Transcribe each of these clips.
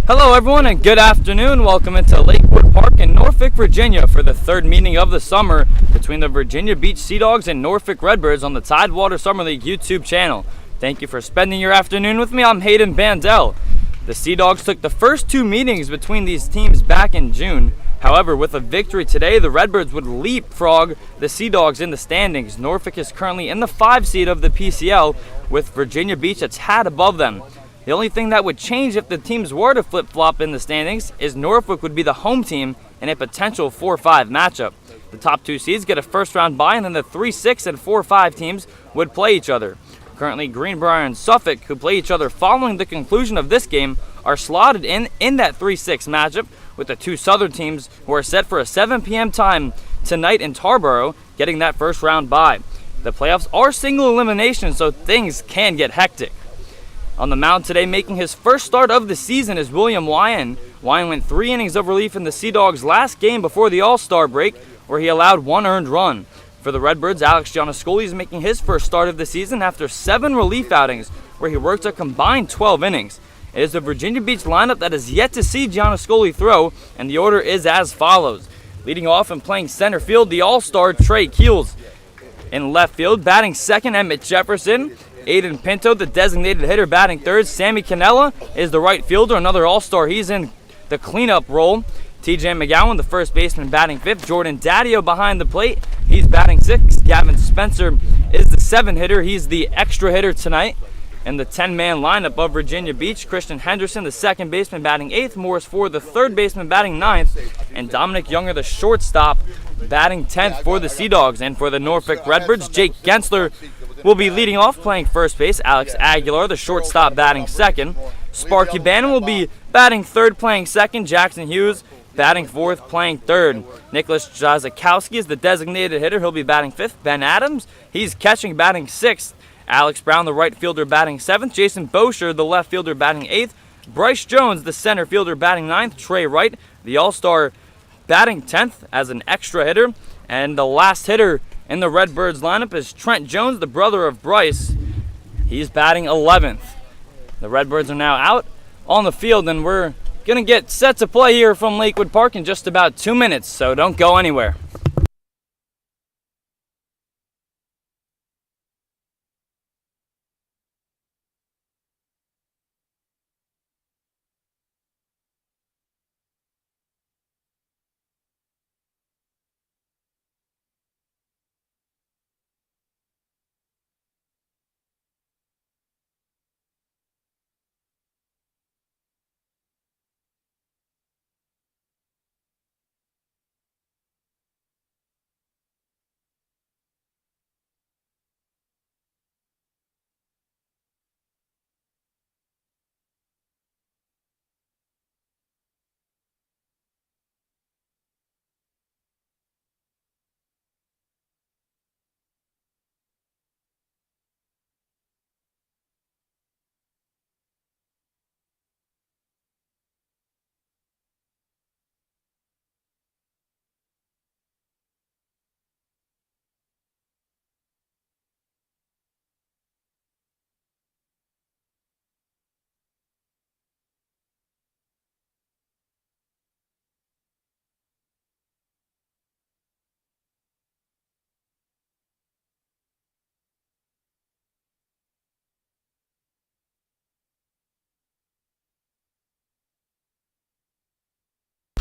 Hello everyone and good afternoon. Welcome into Lakewood Park in Norfolk, Virginia for the third meeting of the summer between the Virginia Beach Sea Dogs and Norfolk Redbirds on the Tidewater Summer League YouTube channel. Thank you for spending your afternoon with me. I'm Hayden Bandel. The Sea Dogs took the first two meetings between these teams back in June. However, with a victory today, the Redbirds would leapfrog the Sea Dogs in the standings. Norfolk is currently in the 5 seed of the PCL with Virginia Beach a tad above them. The only thing that would change if the teams were to flip-flop in the standings is Norfolk would be the home team in a potential 4-5 matchup. The top 2 seeds get a first-round bye, and then the 3-6 and 4-5 teams would play each other. Currently, Greenbrier and Suffolk, who play each other following the conclusion of this game, are slotted in that 3-6 matchup with the 2 southern teams who are set for a 7 p.m. time tonight in Tarboro getting that first-round bye. The playoffs are single elimination, so things can get hectic. On the mound today, making his first start of the season, is Wyan. Wyan went 3 innings of relief in the Sea Dogs' last game before the All-Star break, where he allowed 1 earned run. For the Redbirds, Alex Gianniscoli is making his first start of the season after 7 relief outings, where he worked a combined 12 innings. It is the Virginia Beach lineup that has yet to see Gianniscoli throw, and the order is as follows. Leading off and playing center field, the All-Star Keels. In left field, batting second, Emmett Jefferson. Aiden Pinto, the designated hitter, batting third. Sammy Canella is the right fielder, another all-star. He's in the cleanup role. TJ McGowan, the first baseman, batting fifth. Jordan Daddio behind the plate. He's batting sixth. Gavin Spencer is the 7 hitter. He's the extra hitter tonight. In the 10-man lineup of Virginia Beach, Christian Henderson, the second baseman, batting 8th. Morris Ford, the third baseman, batting 9th. And Dominic Younger, the shortstop, batting 10th for the Sea Dogs. And for the Norfolk Redbirds, Jake Gensler will be leading off, playing first base. Alex Aguilar, the shortstop, batting second. Sparky Bannon will be batting third, playing second. Jackson Hughes batting fourth, playing third. Nicholas Jazakowski is the designated hitter. He'll be batting fifth. Ben Adams, he's catching, batting sixth. Alex Brown, the right fielder, batting seventh. Jason Bosher, the left fielder, batting eighth. Bryce Jones, the center fielder, batting ninth. Trey Wright, the all-star, batting 10th as an extra hitter. And the last hitter in the Redbirds lineup is Trent Jones, the brother of Bryce. He's batting 11th. The Redbirds are now out on the field, and we're going to get set to play here from Lakewood Park in just about 2 minutes, so don't go anywhere.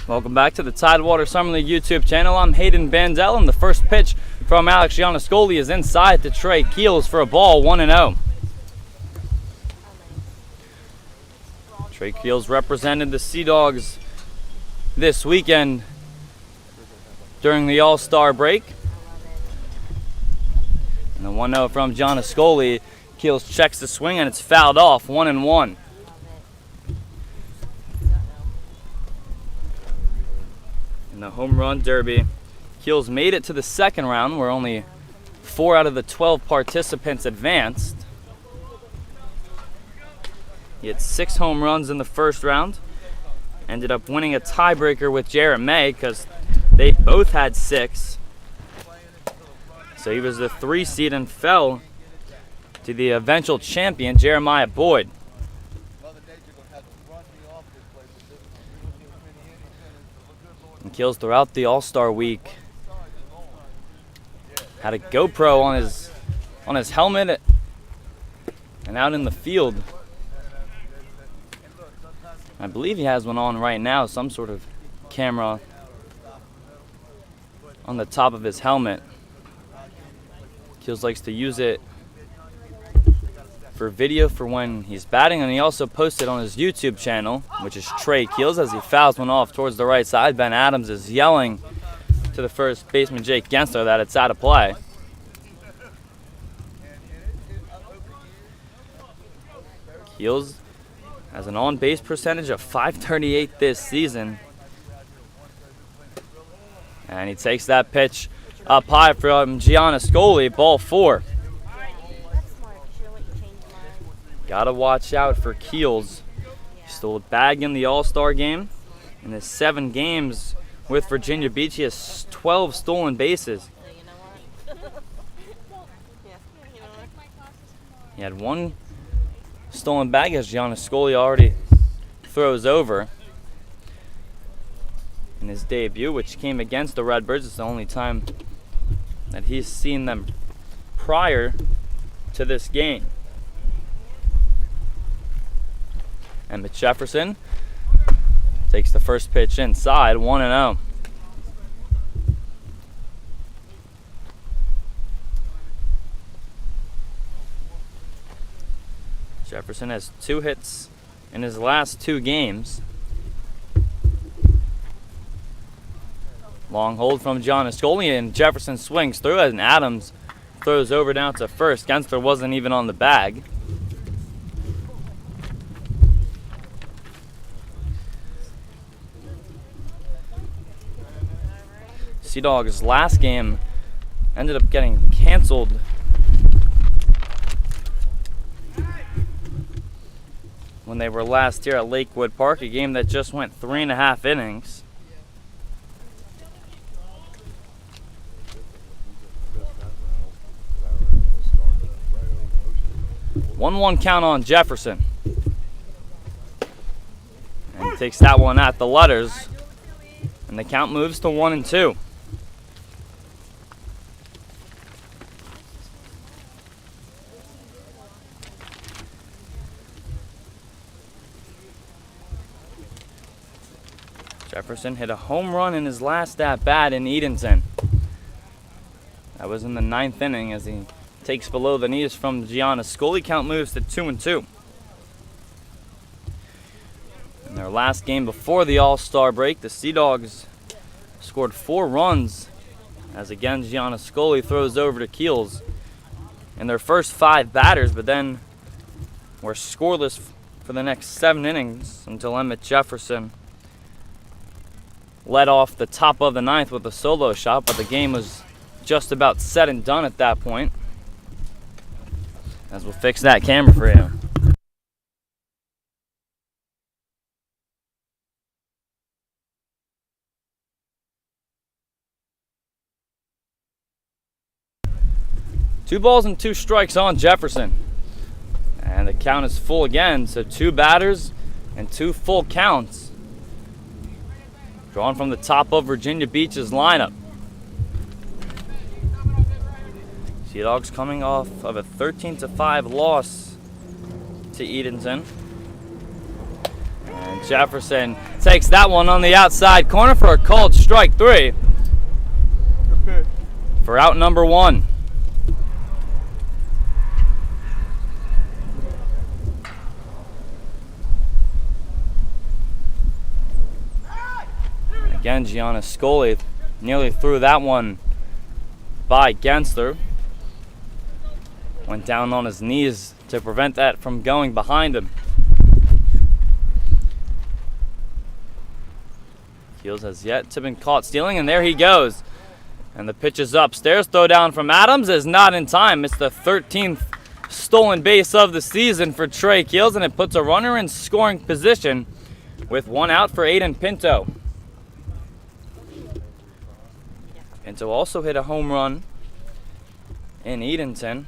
Welcome back to the Tidewater Summer League YouTube channel. I'm Hayden Bandel, and the first pitch from Alex Gianniscoli is inside to Trey Keels for a ball, 1-0. Trey Keels represented the Sea Dogs this weekend during the All-Star break. And the 1-0 from Gianniscoli. Keels checks the swing, and it's fouled off, 1-1. In the home run derby, Keels made it to the second round, where only 4 out of the 12 participants advanced. He had 6 home runs in the first round. Ended up winning a tiebreaker with Jarrett May because they both had 6. So he was the 3 seed and fell to the eventual champion, Jeremiah Boyd. And Keels throughout the All-Star week had a GoPro on his helmet and out in the field. I believe he has one on right now, some sort of camera on the top of his helmet. Keels likes to use it for video for when he's batting, and he also posted on his YouTube channel, which is Trey Keels, as he fouls one off towards the right side. Ben Adams is yelling to the first baseman Jake Gensler that it's out of play. Keels has an on-base percentage of .538 this season. And he takes that pitch up high from Gianniscoli, ball 4. Gotta watch out for Keels. He stole a bag in the All-Star game. In his 7 games with Virginia Beach, he has 12 stolen bases. He had 1 stolen bag, as Gianniscoli already throws over in his debut, which came against the Redbirds. It's the only time that he's seen them prior to this game. Emmett Jefferson takes the first pitch inside, 1-0. Jefferson has 2 hits in his last 2 games. Long hold from Gianniscoli, and Jefferson swings through it, and Adams throws over down to first. Gensler wasn't even on the bag. Sea Dogs' last game ended up getting canceled when they were last here at Lakewood Park, a game that just went 3.5 innings. 1-1 count on Jefferson. And he takes that one at the letters, and the count moves to 1-2. Jefferson hit a home run in his last at-bat in Edenton. That was in the 9th inning as he takes below the knees from Gianniscoli. Count moves to 2-2. In their last game before the All-Star break, the Sea Dogs scored 4 runs as again Gianniscoli throws over to Keels in their first 5 batters, but then were scoreless for the next 7 innings until Emmett Jefferson led off the top of the 9th with a solo shot, but the game was just about said and done at that point. As we'll fix that camera for you. Two balls and 2 strikes on Jefferson. And the count is full again, so 2 batters and 2 full counts. Drawn from the top of Virginia Beach's lineup. Sea Dogs coming off of a 13-5 loss to Edenton. And Jefferson takes that one on the outside corner for a called strike 3. For out number 1. Again, Gianniscoli nearly threw that one by Gensler. Went down on his knees to prevent that from going behind him. Keels has yet to been caught stealing, and there he goes. And the pitch is upstairs. Throw down from Adams is not in time. It's the 13th stolen base of the season for Trey Keels, and it puts a runner in scoring position with 1 out for Aiden Pinto. Pinto also hit a home run in Edenton.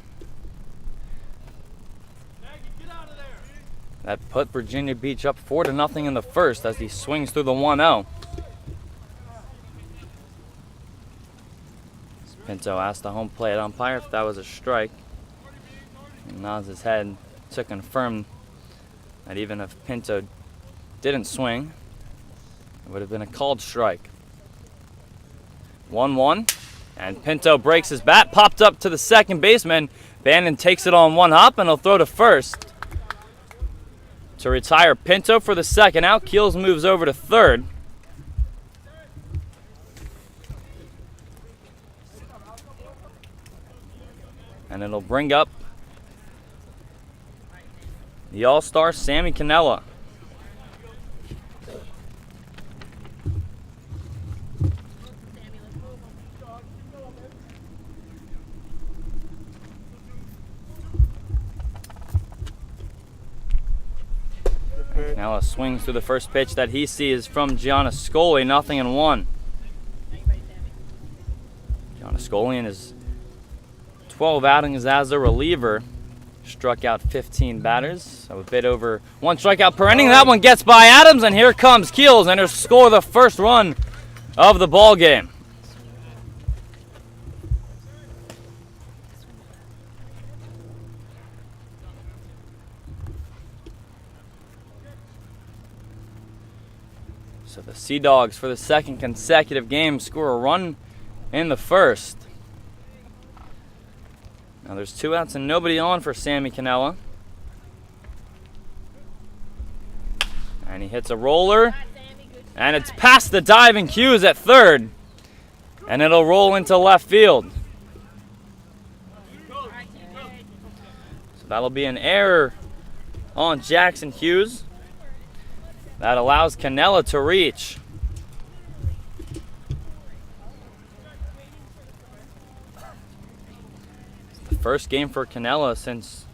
That put Virginia Beach up 4-0 in the first as he swings through the 1-0. Pinto asked the home plate umpire if that was a strike. He nods his head to confirm that even if Pinto didn't swing, it would have been a called strike. 1-1, and Pinto breaks his bat, popped up to the second baseman. Bannon takes it on one hop, and he'll throw to first to retire Pinto for the second out. Keels moves over to third. And it'll bring up the All-Star Sammy Cannella. Cannella swings through the first pitch that he sees from Gianniscoli, 0-1. Gianniscoli in his 12 outings as a reliever struck out 15 batters, so a bit over 1 strikeout per inning. That one gets by Adams, and here comes Keels, and he'll score the first run of the ball game. So the Sea Dogs, for the second consecutive game, score a run in the first. Now there's 2 outs and nobody on for Sammy Cannella. And he hits a roller. And it's past the diving Hughes at third. And it'll roll into left field. So that'll be an error on Jackson Hughes. That allows Cannella to reach. First game for Cannella since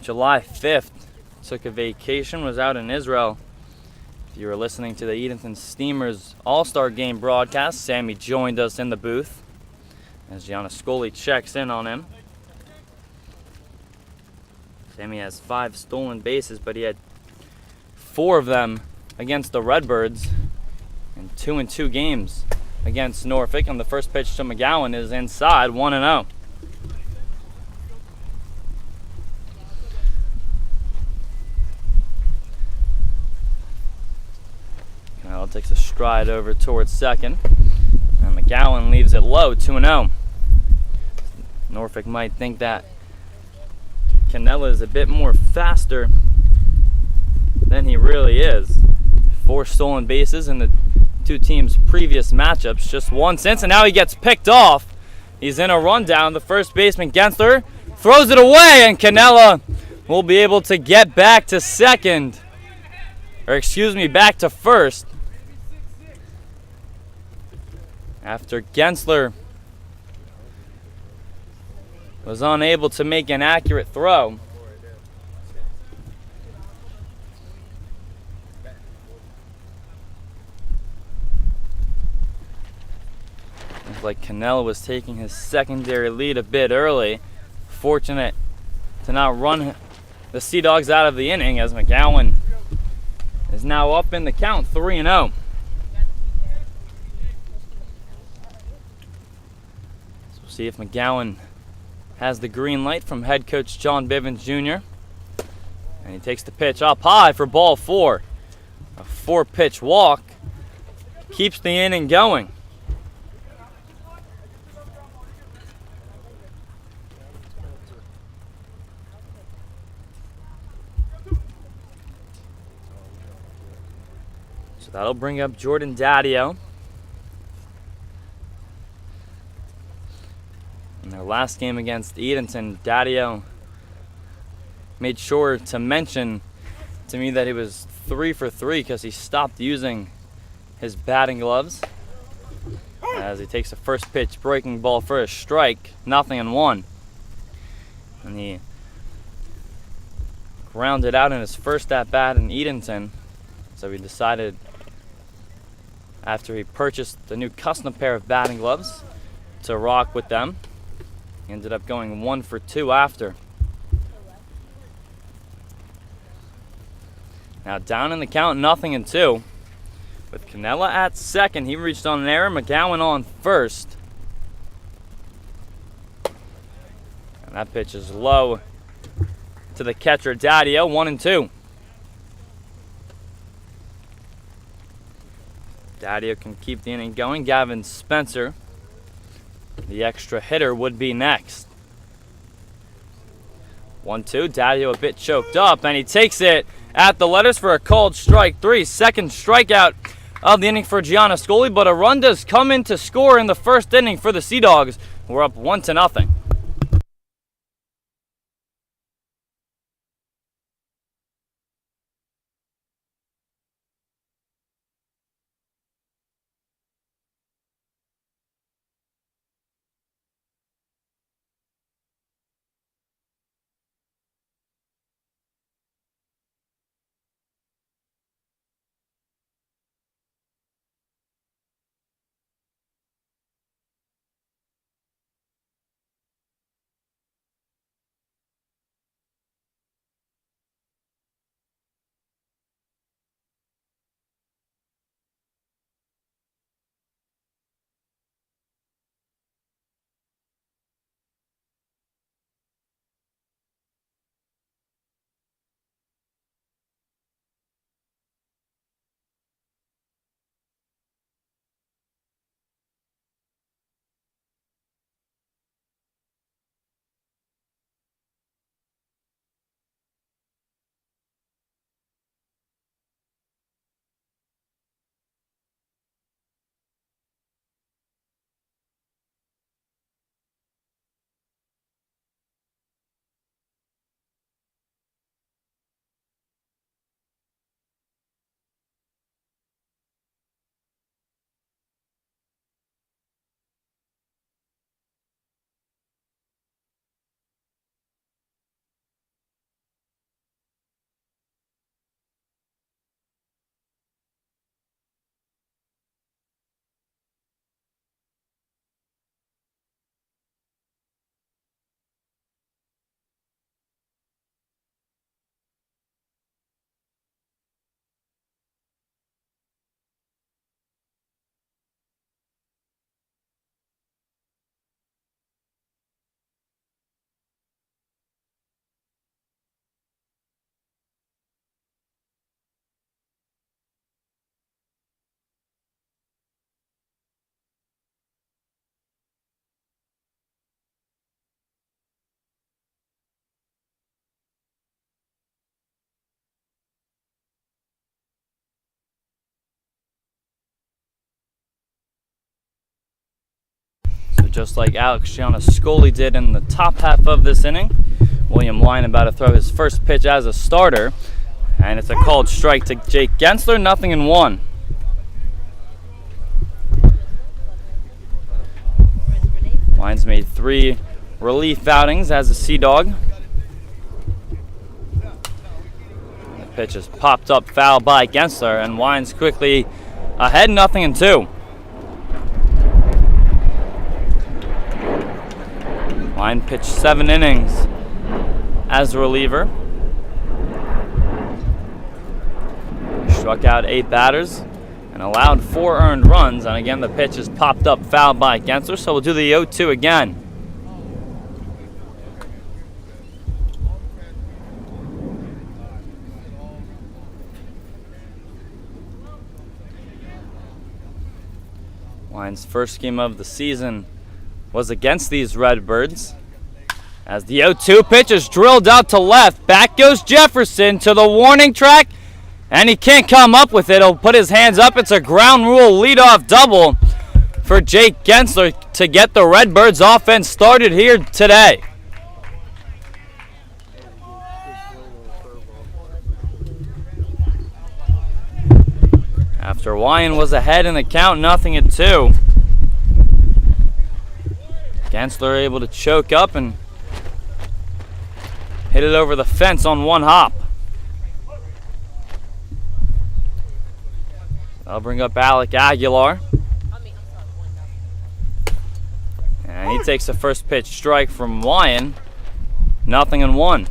July 5th. Took a vacation, was out in Israel. If you were listening to the Edenton Steamers All-Star Game broadcast, Sammy joined us in the booth as Gianniscoli checks in on him. Sammy has 5 stolen bases, but he had 4 of them against the Redbirds in 2 games against Norfolk. And the first pitch to McGowan is inside, 1-0. Takes a stride over towards second, and McGowan leaves it low, 2-0. Norfolk might think that Cannella is a bit more faster than he really is. 4 stolen bases in the 2 teams' previous matchups, just 1 since, and now he gets picked off. He's in a rundown. The first baseman, Gensler, throws it away, and Cannella will be able to get back to second, back to first. After Gensler was unable to make an accurate throw. Looks like Cannella was taking his secondary lead a bit early. Fortunate to not run the Sea Dogs out of the inning, as McGowan is now up in the count, 3-0. See if McGowan has the green light from head coach John Bivens Jr. And he takes the pitch up high for ball 4. A 4-pitch walk keeps the inning going. So that'll bring up Jordan Daddio. In their last game against Edenton, Daddio made sure to mention to me that he was 3 for 3 because he stopped using his batting gloves. As he takes the first pitch, breaking ball for a strike, 0-1. And he grounded out in his first at-bat in Edenton. So he decided, after he purchased the new custom pair of batting gloves, to rock with them. He ended up going 1 for 2 after. Now down in the count, 0-2. With Cannella at second, he reached on an error. McGowan on first. And that pitch is low to the catcher, Daddio, 1-2. Daddio can keep the inning going. Gavin Spencer, the extra hitter, would be next. 1-2. Daddio a bit choked up, and he takes it at the letters for a called strike 3. Second strikeout of the inning for Gianniscoli, but a run does come in to score in the first inning for the Sea Dogs. We're up 1-0. Just like Alex Gianniscoli did in the top half of this inning. William Wyan about to throw his first pitch as a starter, and it's a called strike to Jake Gensler, 0-1. Wyan's made 3 relief outings as a Sea Dog. The pitch is popped up foul by Gensler, and Wyan's quickly ahead, 0-2. Wyan pitched 7 innings as a reliever. Struck out 8 batters and allowed 4 earned runs. And again, the pitch is popped up foul by Gensler, so we'll do the 0-2 again. Wyan's first game of the season was against these Redbirds. As the 0-2 pitch is drilled out to left. Back goes Jefferson to the warning track, and he can't come up with it. He'll put his hands up. It's a ground rule leadoff double for Jake Gensler to get the Redbirds offense started here today. After Wyan was ahead in the count, 0-2. Gensler able to choke up and hit it over the fence on one hop. That'll bring up Alec Aguilar. And he takes the first pitch strike from Wyan. 0-1.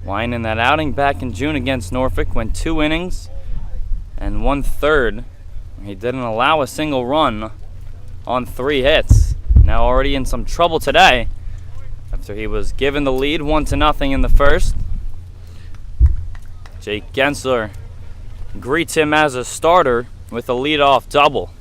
Wyan in that outing back in June against Norfolk went 2 innings and 1/3. He didn't allow a single run on 3 hits. now already in some trouble today after he was given the lead 1-0 in the first. Jake Gensler greets him as a starter with a leadoff double.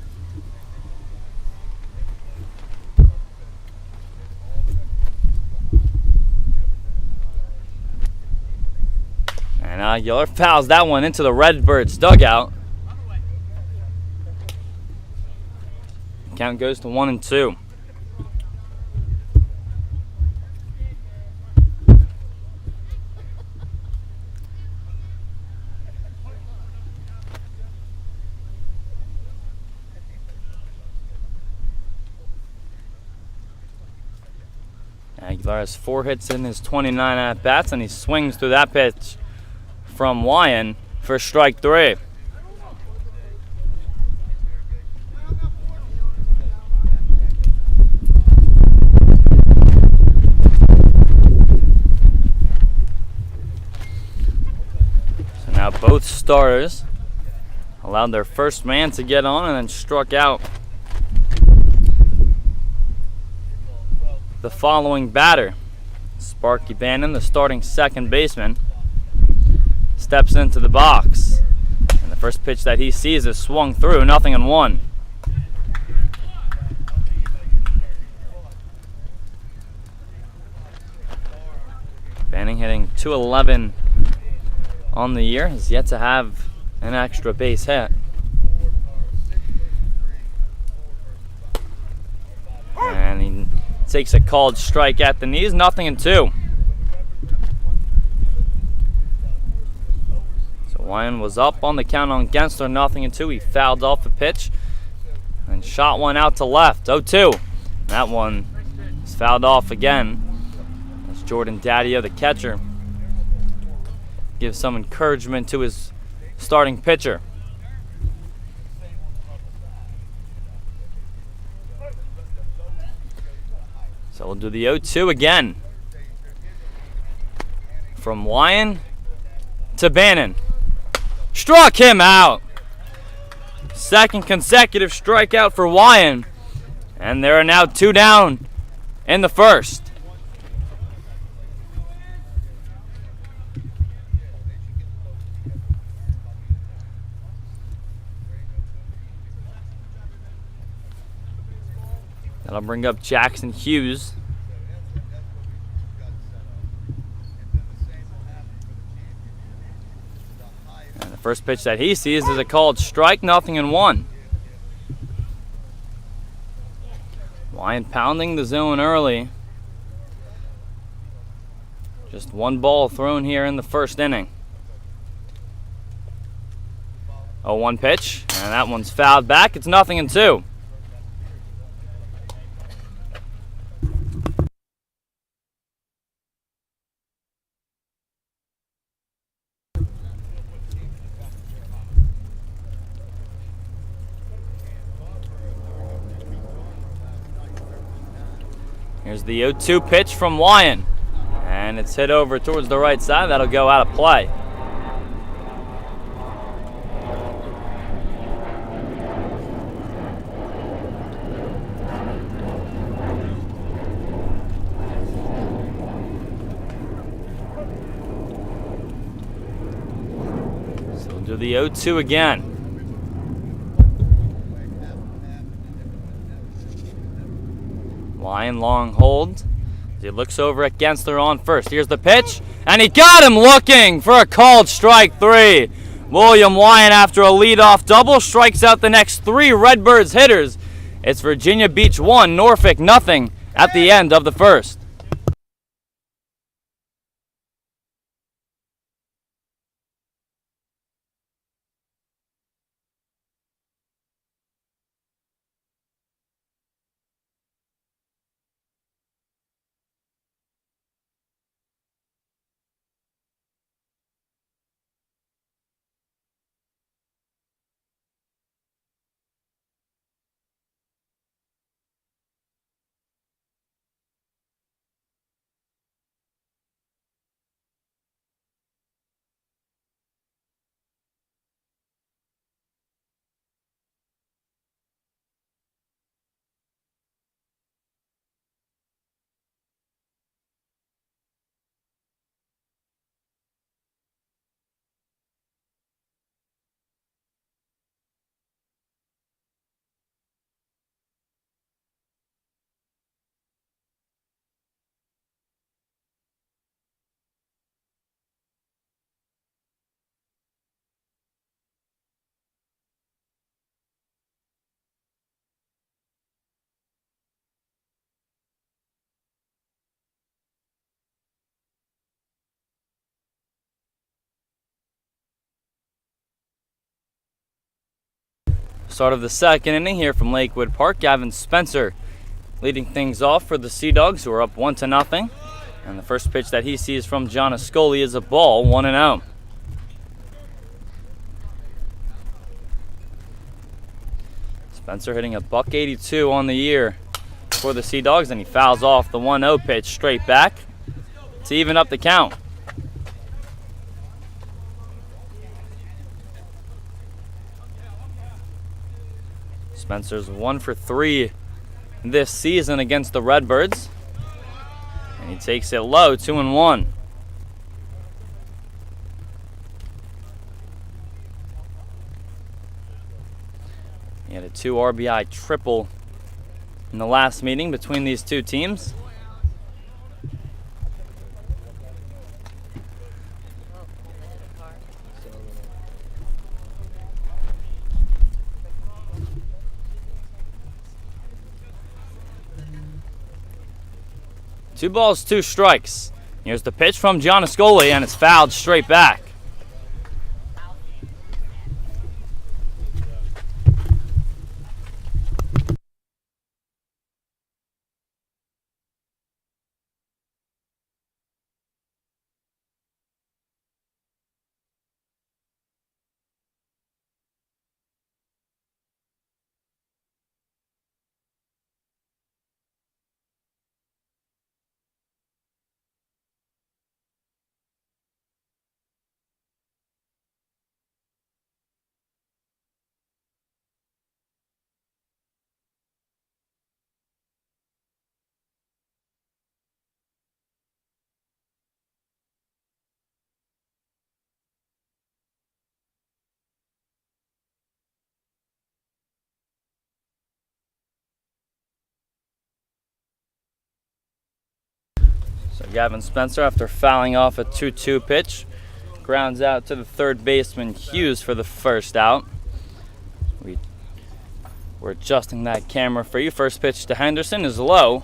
And Yeller fouls that one into the Redbirds dugout. Count goes to 1-2. Aguilar has 4 hits in his 29 at-bats, and he swings through that pitch from Wyan for strike 3. So now both starters allowed their first man to get on and then struck out the following batter. Sparky Bannon, the starting second baseman, steps into the box. And the first pitch that he sees is swung through, 0-1. Bannon hitting .211 on the year, has yet to have an extra base hit. And he takes a called strike at the knees, 0-2. So Wyan was up on the count on Gensler, 0-2. He fouled off a pitch and shot one out to left, 0-2. That one is fouled off again as Jordan Daddio, the catcher, gives some encouragement to his starting pitcher. So we'll do the 0-2 again. From Wyan to Bannon. Struck him out. Second consecutive strikeout for Wyan. And there are now 2 down in the first. That'll bring up Jackson Hughes. And the first pitch that he sees is a called strike, 0-1. Wyan pounding the zone early. Just 1 ball thrown here in the first inning. 0-1 pitch, and that one's fouled back. It's 0-2. Here's the 0-2 pitch from Wyan, and it's hit over towards the right side. That'll go out of play. So we'll do the 0-2 again. Wyan long hold. He looks over at Gensler on first. Here's the pitch, and he got him looking for a called strike 3. William Wyan, after a leadoff double, strikes out the next 3 Redbirds hitters. It's Virginia Beach 1, Norfolk 0 at the end of the first. Start of the second inning here from Lakewood Park. Gavin Spencer leading things off for the Sea Dogs, who are up 1-0. And the first pitch that he sees from John Ascoli is a ball, 1-0. Spencer hitting a .182 on the year for the Sea Dogs, and he fouls off the 1-0 pitch straight back to even up the count. Spencer's 1 for 3 this season against the Redbirds, and he takes it low, 2-1. He had a 2 RBI triple in the last meeting between these two teams. Two balls, 2 strikes. Here's the pitch from John Ascoli, and it's fouled straight back. So Gavin Spencer, after fouling off a 2-2 pitch, grounds out to the third baseman Hughes for the first out. We're adjusting that camera for you. First pitch to Henderson is low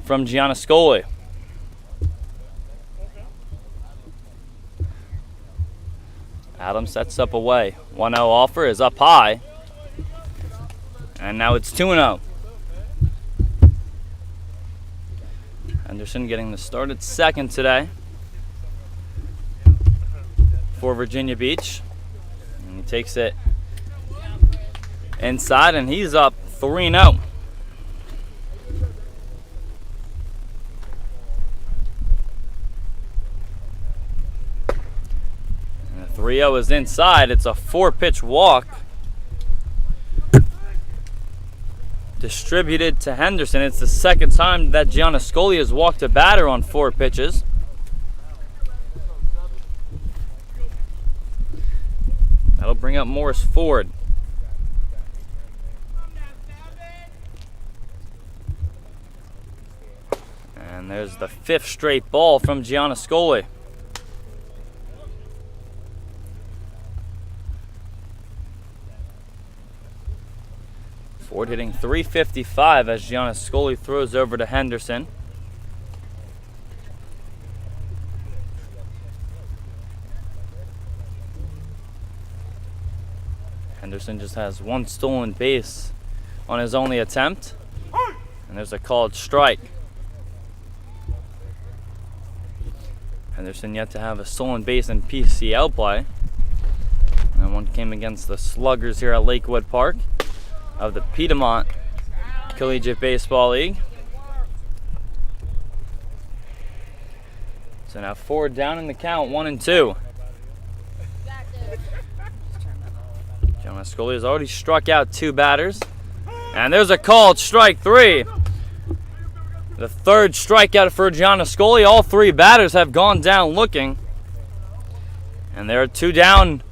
from Gianniscoli. Adams sets up away. 1-0 offer is up high. And now it's 2-0. Henderson getting the start at second today for Virginia Beach. And he takes it inside, and he's up 3-0. And the 3-0 is inside. It's a 4-pitch walk distributed to Henderson. It's the second time that Gianniscoli has walked a batter on 4 pitches. That'll bring up Morris Ford. And there's the 5th straight ball from Gianniscoli. Ford hitting .355 as Gianniscoli throws over to Henderson. Henderson just has 1 stolen base on his only attempt. And there's a called strike. Henderson yet to have a stolen base in PCL play. And one came against the Sluggers here at Lakewood Park of the Piedmont Collegiate Baseball League. So now Ford down in the count, 1-2. Gianniscoli has already struck out 2 batters. And there's a called strike 3. The 3rd strikeout for Gianniscoli. All 3 batters have gone down looking. And there are 2 down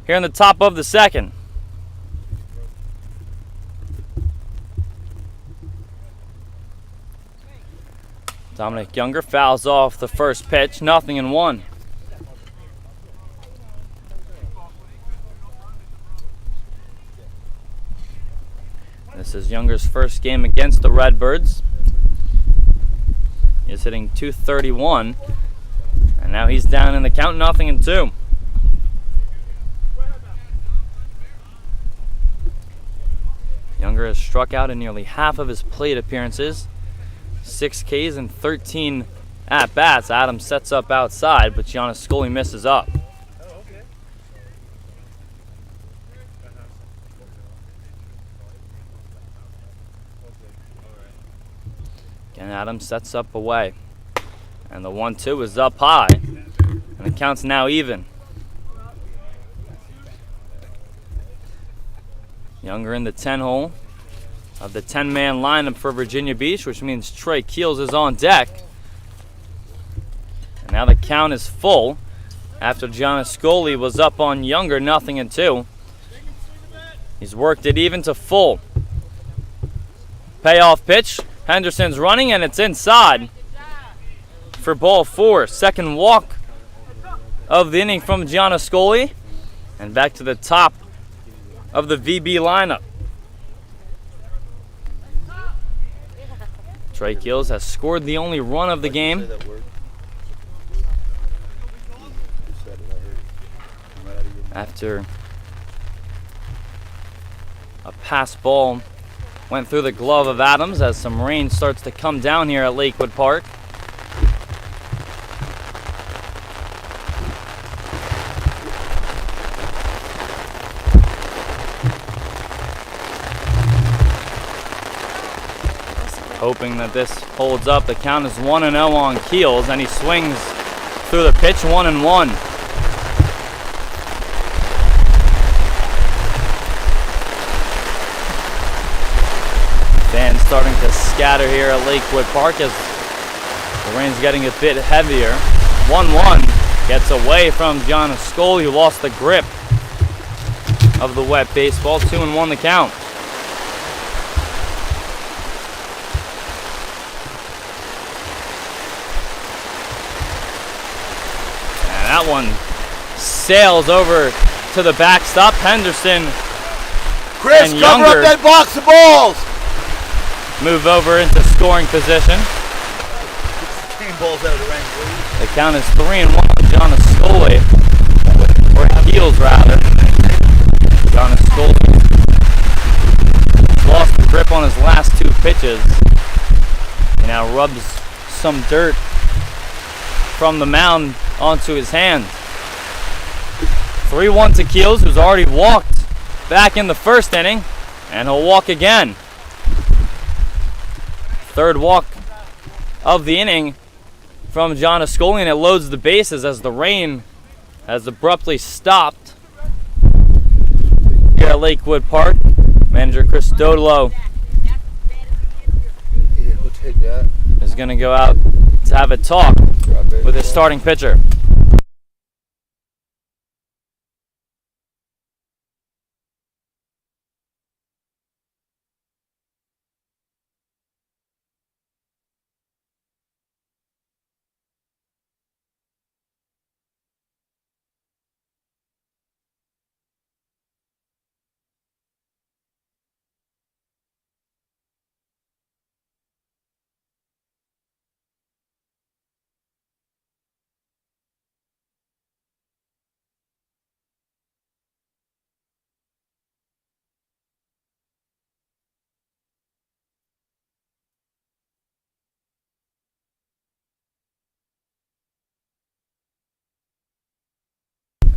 here in the top of the second. Dominic Younger fouls off the first pitch, 0-1. This is Younger's first game against the Redbirds. He's hitting .231, and now he's down in the count, 0-2. Younger has struck out in nearly half of his plate appearances. 6 Ks and 13 at-bats. Adams sets up outside, but Gianniscoli misses up. Again, Adams sets up away. And the 1-2 is up high. And the count's now even. Younger in the 10 hole of the 10-man lineup for Virginia Beach, which means Trey Keels is on deck. And now the count is full after Gianniscoli was up on Younger 0-2. He's worked it even to full. Payoff pitch. Henderson's running and it's inside for ball 4. Second walk of the inning from Gianniscoli. And back to the top of the VB lineup. Trey Keels has scored the only run of the game. After a pass ball went through the glove of Adams as some rain starts to come down here at Lakewood Park. Hoping that this holds up. The count is 1-0 on Keels, and he swings through the pitch 1-1. Fans starting to scatter here at Lakewood Park as the rain's getting a bit heavier. 1-1 gets away from Gianniscoli, who lost the grip of the wet baseball. 2-1 the count. That one sails over to the backstop. Henderson Chris, and cover Younger up that box of balls. move over into scoring position. Team balls out of the ring, please. The count is 3-1 on Gianniscoli, or Keels rather. Gianniscoli lost the grip on his last 2 pitches. He now rubs some dirt from the mound onto his hand. 3-1 to Keels, who's already walked back in the first inning, and he'll walk again. Third walk of the inning from Gianniscoli, and it loads the bases as the rain has abruptly stopped here at Lakewood Park. Manager Chris Dodolo is going to go out to have a talk with his starting pitcher.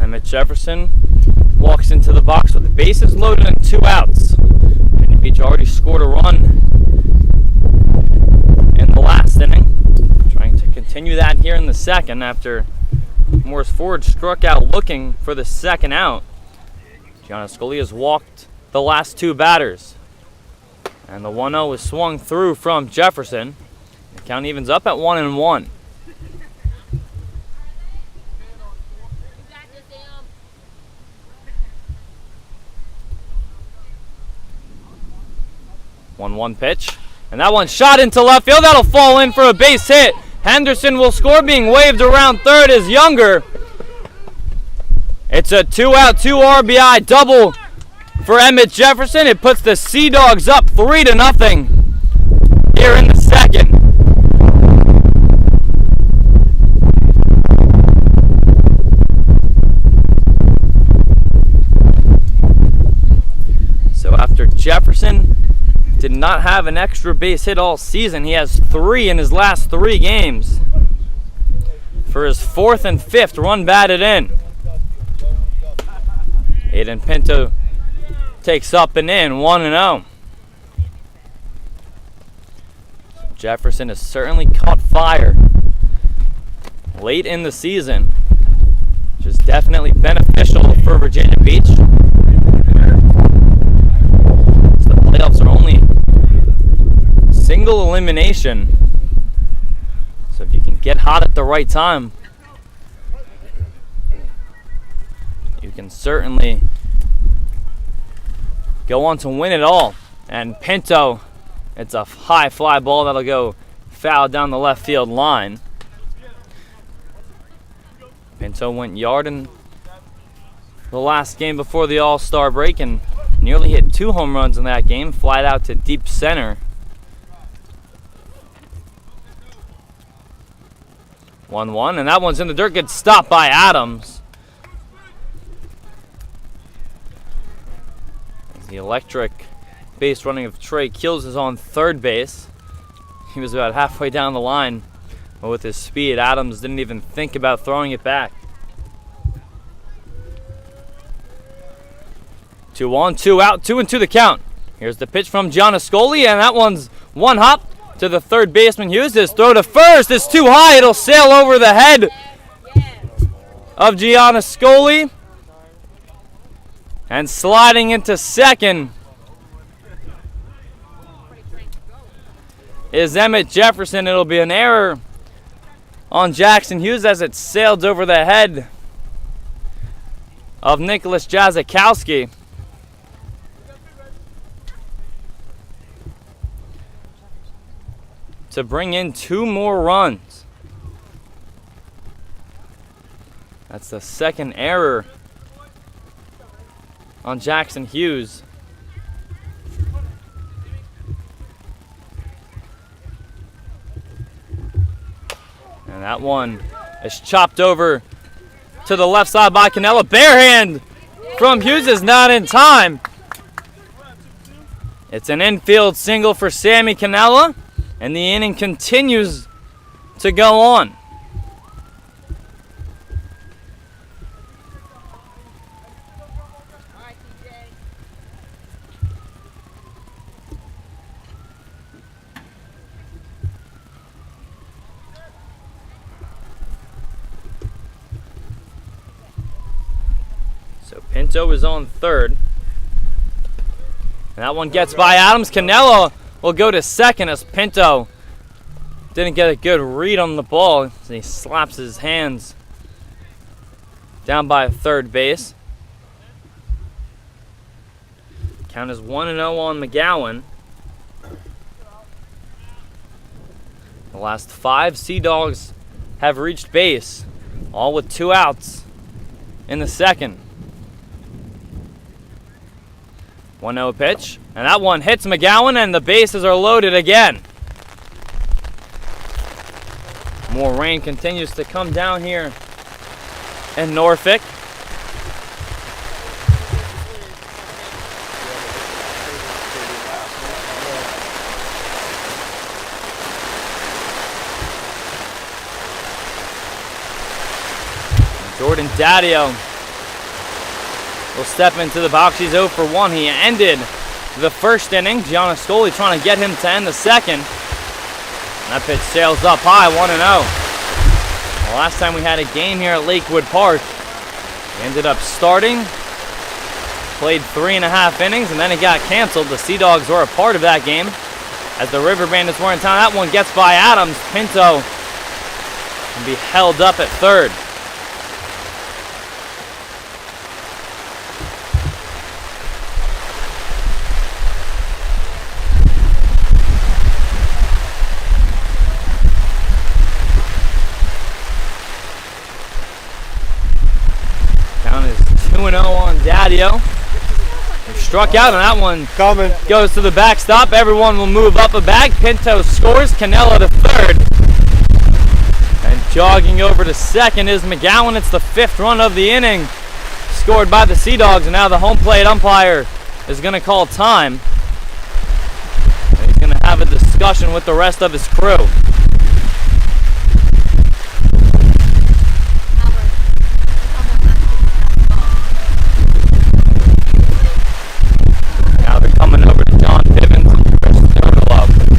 Emmett Jefferson walks into the box with the bases loaded and 2 outs. Virginia Beach already scored a run in the last inning. Trying to continue that here in the second after Morris Ford struck out looking for the second out. Gianniscoli has walked the last 2 batters. And the 1-0 is swung through from Jefferson. The count evens up at 1-1. One pitch, and that one shot into left field. That'll fall in for a base hit. Henderson will score, being waved around third is Younger. It's a 2-out, 2 RBI double for Emmett Jefferson. It puts the Sea Dogs up 3-0 here in the second. So after Jefferson did not have an extra base hit all season. He has 3 in his last 3 games. For his 4th and 5th run batted in. Aiden Pinto takes up and in, 1-0. Jefferson has certainly caught fire late in the season, which is definitely beneficial for Virginia Beach. So the playoffs are only single elimination. So if you can get hot at the right time, you can certainly go on to win it all. And Pinto, it's a high fly ball that'll go foul down the left field line. Pinto went yard in the last game before the All-Star break and nearly hit 2 home runs in that game, flied out to deep center. 1-1, and that one's in the dirt. Good stop by Adams. The electric base running of Trey Keels is on third base. He was about halfway down the line, but with his speed, Adams didn't even think about throwing it back. 2-1, 2 out, 2-2 the count. Here's the pitch from Gianniscoli, and that one's one hop to the third baseman Hughes. His throw to first is too high. It'll sail over the head of Gianniscoli. And sliding into second is Emmett Jefferson. It'll be an error on Jackson Hughes as it sailed over the head of Nicholas Jazikowski. To bring in 2 more runs. That's the second error on Jackson Hughes. And that one is chopped over to the left side by Canella. Barehand from Hughes is not in time. It's an infield single for Sammy Canella, and the inning continues to go on. So Pinto is on third. And that one gets by Adams. Canelo will go to second as Pinto didn't get a good read on the ball as he slaps his hands down by third base. Count is 1-0 on McGowan. The last 5 Sea Dogs have reached base, all with 2 outs in the second. 1-0 pitch, and that one hits McGowan, and the bases are loaded again. More rain continues to come down here in Norfolk. Jordan Daddio will step into the box. He's 0 for 1. He ended the first inning. Gianniscoli trying to get him to end the second. And that pitch sails up high, 1-0. The last time we had a game here at Lakewood Park, we ended up starting, played 3.5 innings, and then it got canceled. The Sea Dogs were a part of that game as the River Bandits were in town. That one gets by Adams. Pinto can be held up at third. On Daddio. Struck out, and that one goes to the backstop. Everyone will move up a bag. Pinto scores. Canella to third. And jogging over to second is McGowan. It's the 5th run of the inning scored by the Sea Dogs, and now the home plate umpire is going to call time. have a discussion with the rest of his crew. Now they're coming over to John Pivens and Chris Turtlove.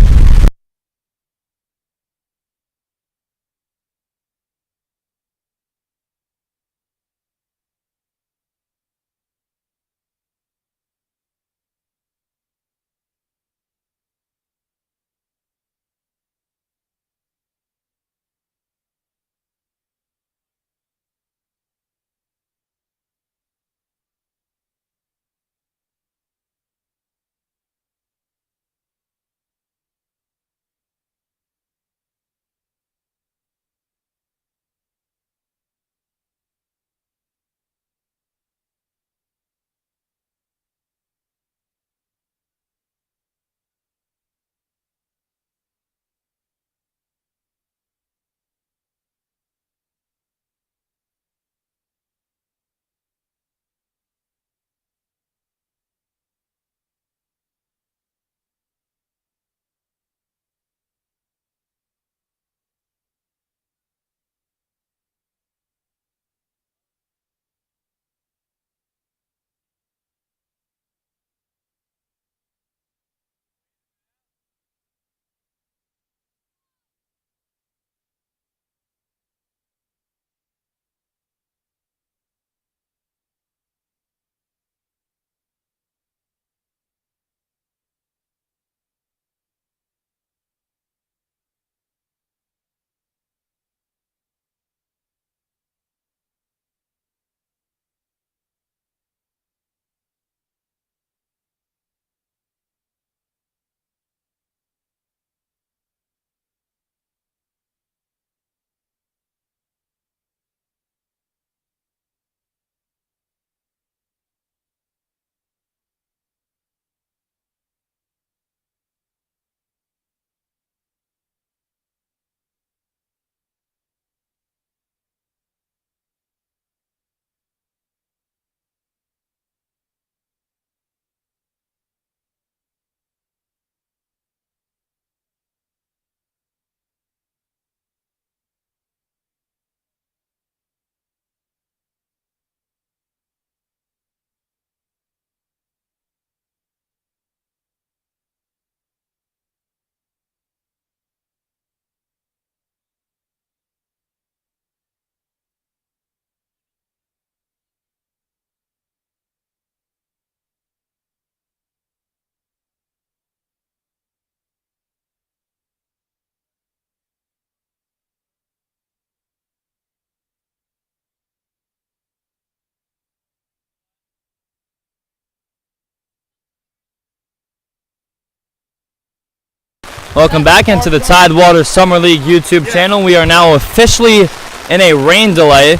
Welcome back into the Tidewater Summer League YouTube channel. We are now officially in a rain delay.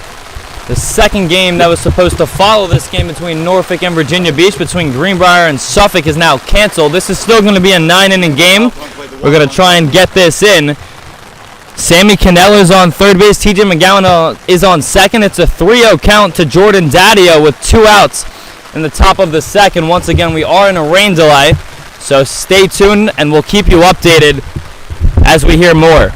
The second game that was supposed to follow this game between Norfolk and Virginia Beach, between Greenbrier and Suffolk, is now canceled. This is still going to be a 9-inning game. We're going to try and get this in. Sammy Cannella is on third base. TJ McGowan is on second. It's a 3-0 count to Jordan Daddio with 2 outs in the top of the second. Once again, we are in a rain delay. So stay tuned, and we'll keep you updated as we hear more.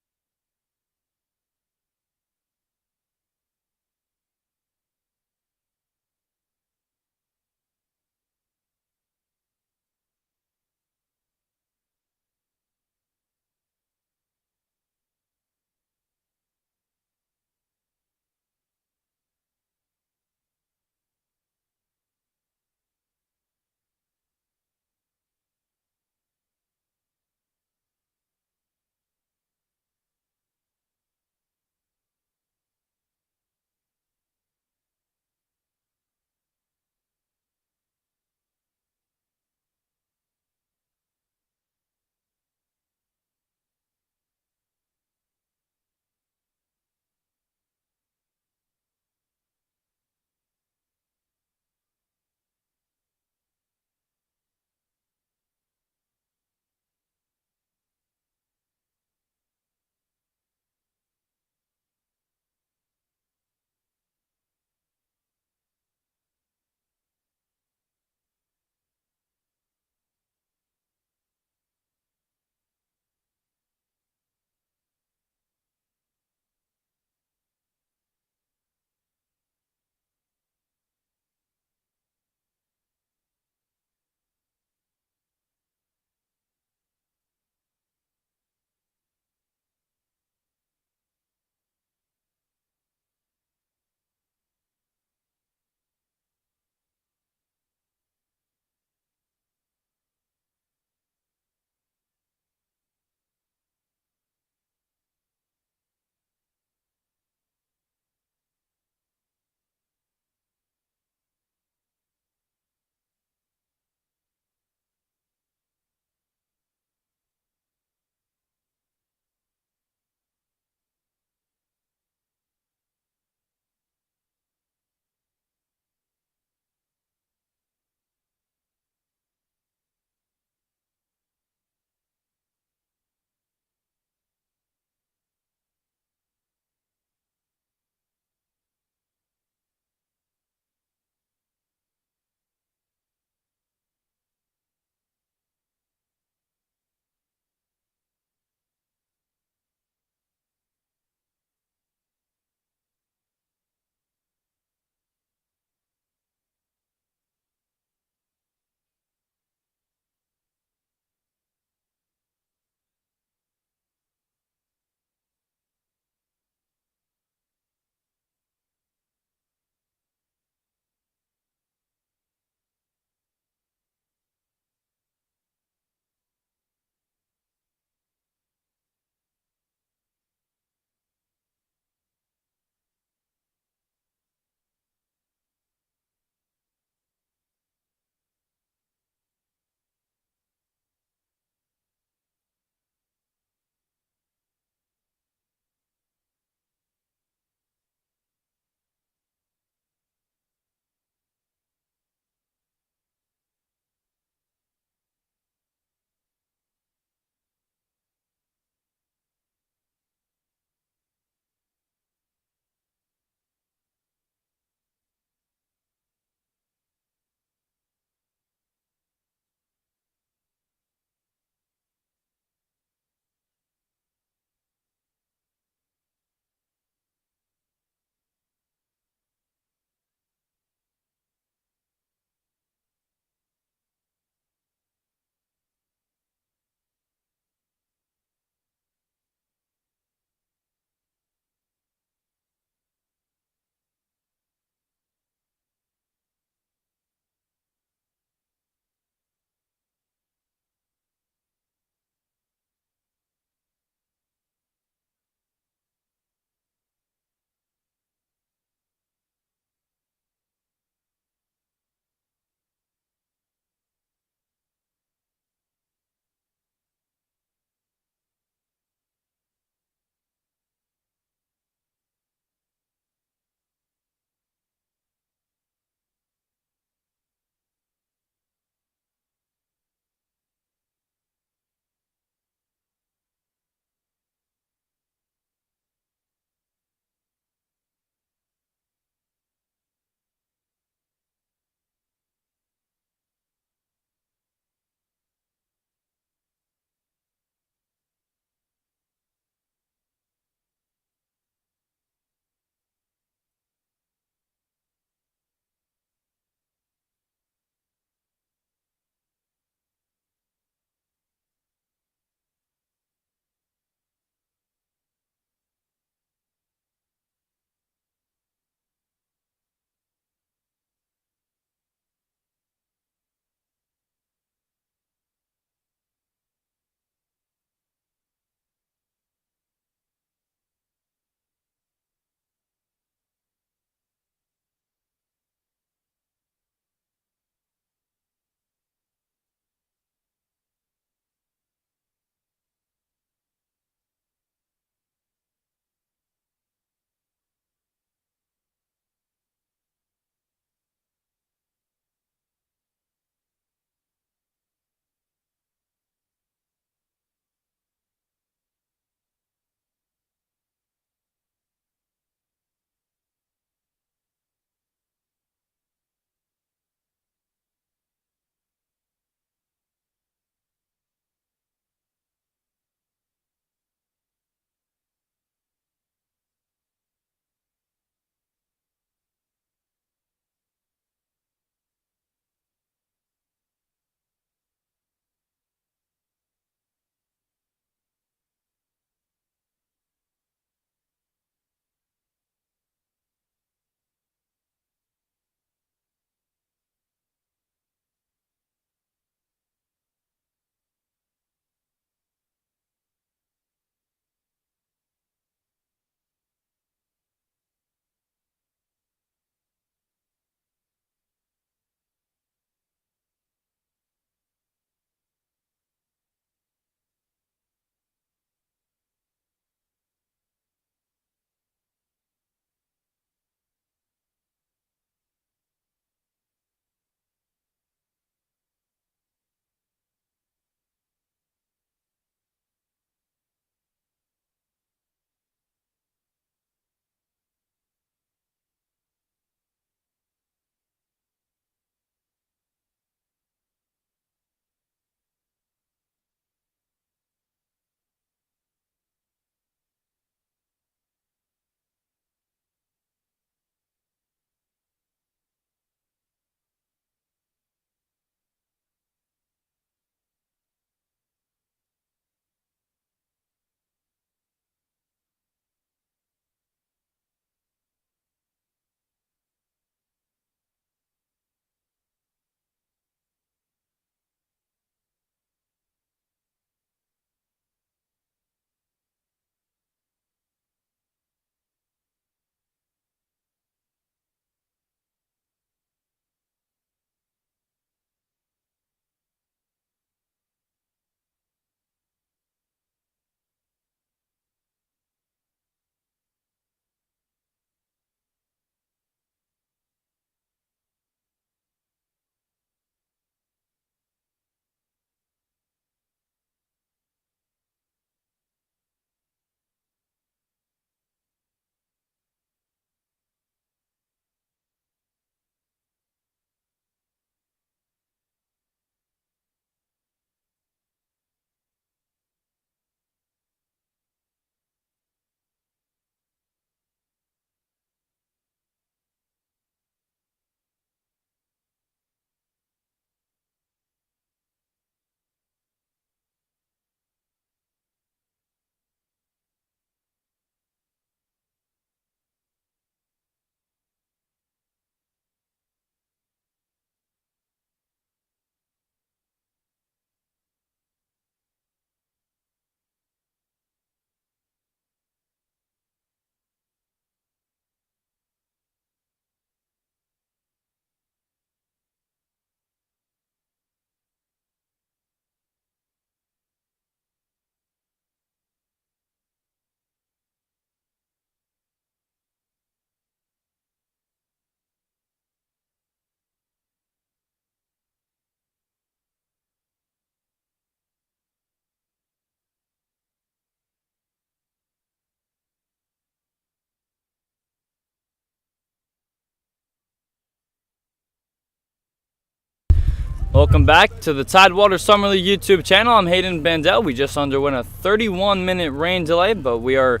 Welcome back to the Tidewater Summer League YouTube channel. I'm Hayden Bandel. We just underwent a 31-minute rain delay, but we are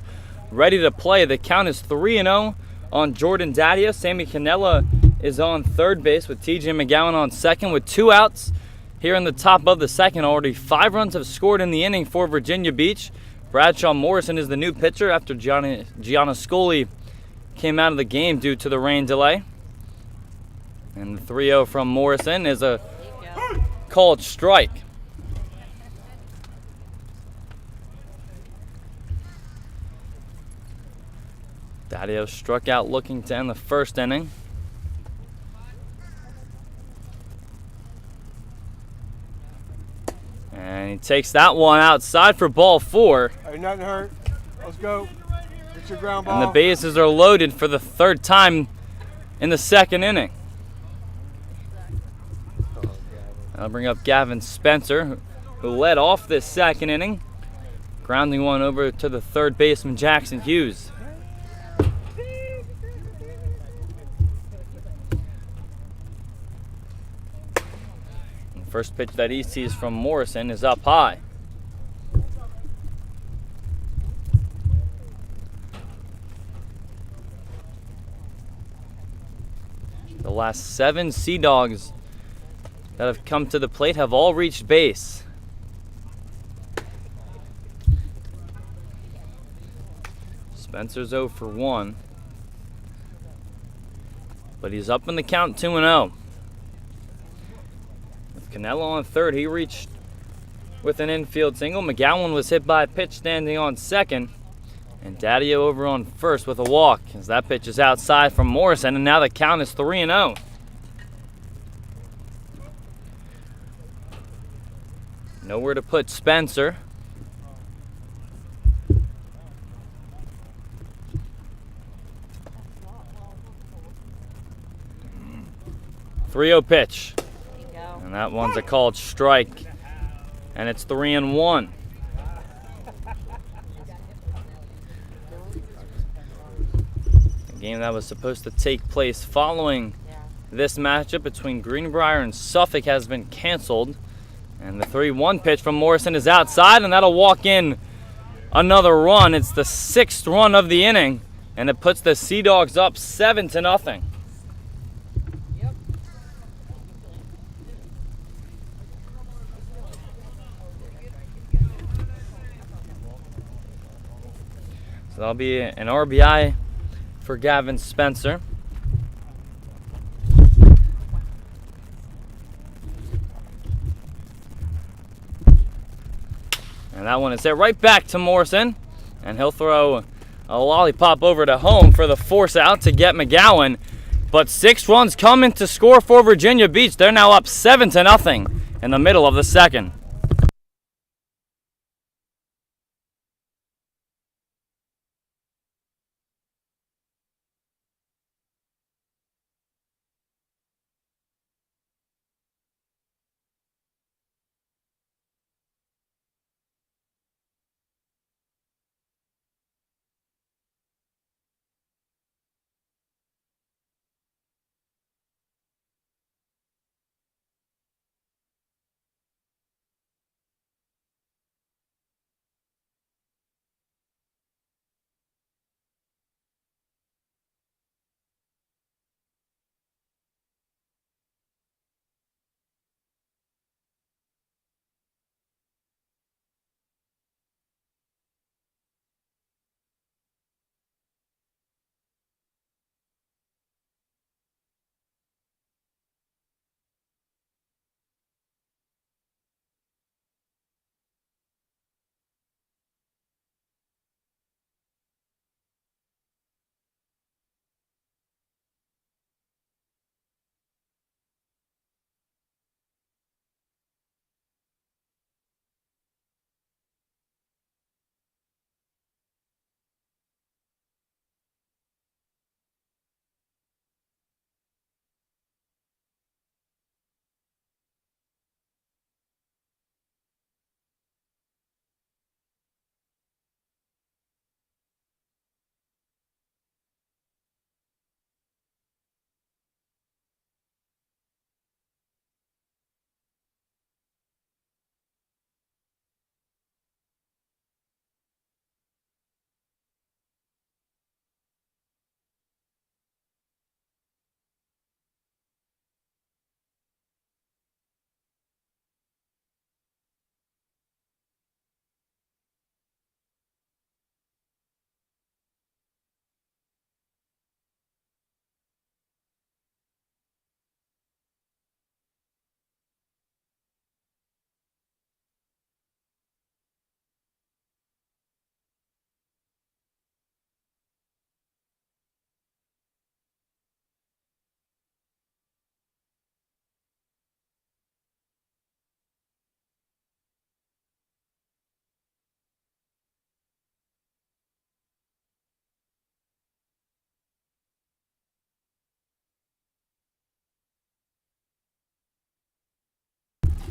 ready to play. The count is 3-0 on Jordan Daddio. Sammy Canella is on third base with TJ McGowan on second with 2 outs. Here in the top of the second, already 5 runs have scored in the inning for Virginia Beach. Bradshaw Morrison is the new pitcher after Gianna Scully came out of the game due to the rain delay. And the 3-0 from Morrison is a called strike. Daddio struck out looking to end the first inning. And he takes that one outside for ball 4. Hey, nothing hurt. Let's go. Get your ground ball. And the bases are loaded for the 3rd time in the 2nd inning. I'll bring up Gavin Spencer, who led off this 2nd inning, grounding one over to the 3rd baseman Jackson Hughes. The first pitch that he sees from Morrison is up high. The last 7 Sea Dogs that have come to the plate have all reached base. Spencer's 0 for 1. But he's up in the count 2-0. With Canelo on third, he reached with an infield single. McGowan was hit by a pitch standing on second. And Daddio over on first with a walk as that pitch is outside from Morrison, and now the count is 3-0. Nowhere to put Spencer. .30 pitch. And that one's a called strike. And it's 3-1. The game that was supposed to take place following this matchup between Greenbrier and Suffolk has been canceled. And the 3-1 pitch from Morrison is outside, and that'll walk in another run. It's the 6th run of the inning, and it puts the Sea Dogs up 7-0. Yep. So that'll be an RBI for Gavin Spencer. And that one is hit right back to Morrison. And he'll throw a lollipop over to home for the force out to get McGowan. But 6 runs coming to score for Virginia Beach. They're now up 7-0 in the middle of the 2nd.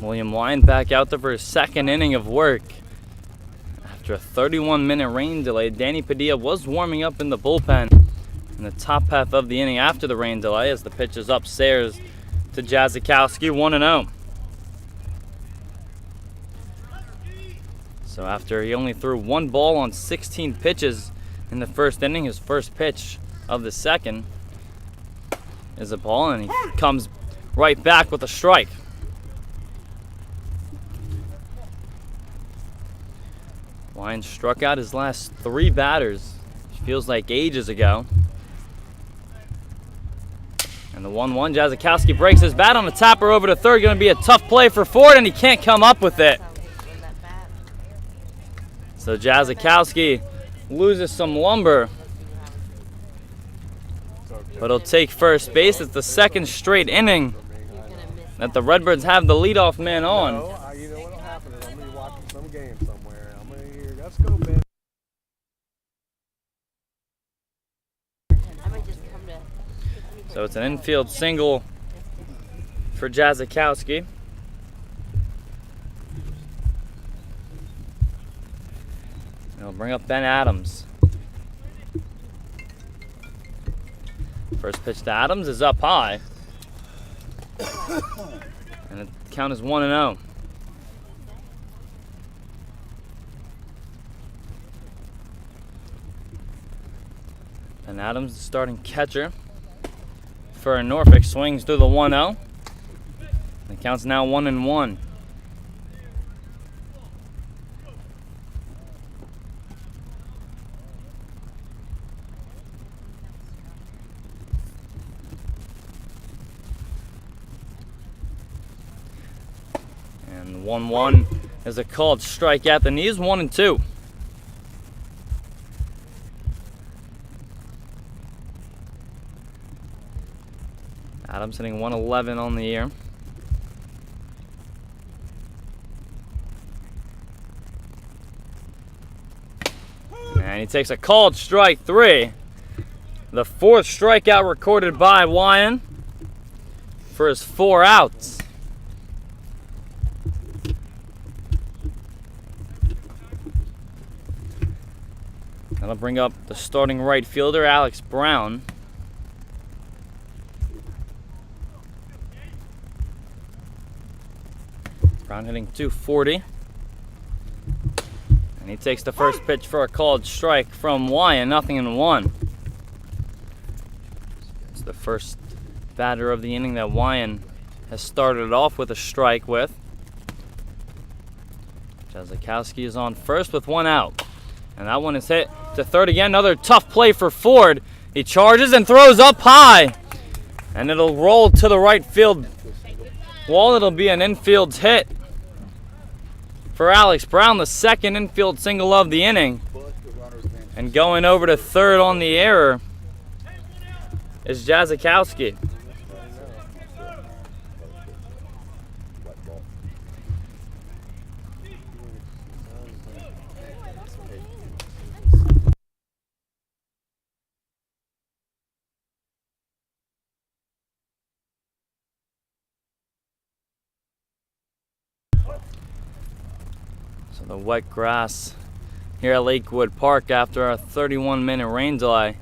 William Wyan back out there for his second inning of work. After a 31-minute rain delay, Danny Padilla was warming up in the bullpen in the top half of the inning after the rain delay as the pitch is upstairs to Jazikowski, 1-0. So after he only threw one ball on 16 pitches in the first inning, his first pitch of the second is a ball, and he comes right back with a strike. Wyan struck out his last 3 batters, which feels like ages ago. And the 1-1, Jazikowski breaks his bat on the tapper over to third. Going to be a tough play for Ford, and he can't come up with it. So Jazikowski loses some lumber, but he'll take first base. It's the second straight inning that the Redbirds have the leadoff man on. You know what'll happen is I'm gonna be watching some game somewhere. I'm gonna hear, let's go, man. So it's an infield single for Jazikowski. He'll bring up Ben Adams. First pitch to Adams is up high. And the count is 1-0. Ben Adams, the starting catcher for Norfolk, swings through the 1-0. The count's now 1-1. And 1-1 is a called strike at the knees, 1-2. Adams hitting 111 on the year. And he takes a called strike 3. The 4th strikeout recorded by Wyan for his 4 outs. That'll bring up the starting right fielder, Alex Brown. Brown hitting 240. And he takes the first pitch for a called strike from Wyan, 0-1. It's the first batter of the inning that Wyan has started off with a strike with. Jazikowski is on first with 1 out. And that one is hit to third again. Another tough play for Ford. He charges and throws up high. And it'll roll to the right field wall. It'll be an infield hit for Alex Brown, the second infield single of the inning. And going over to third on the error is Jazikowski. So the wet grass here at Lakewood Park after a 31-minute rain delay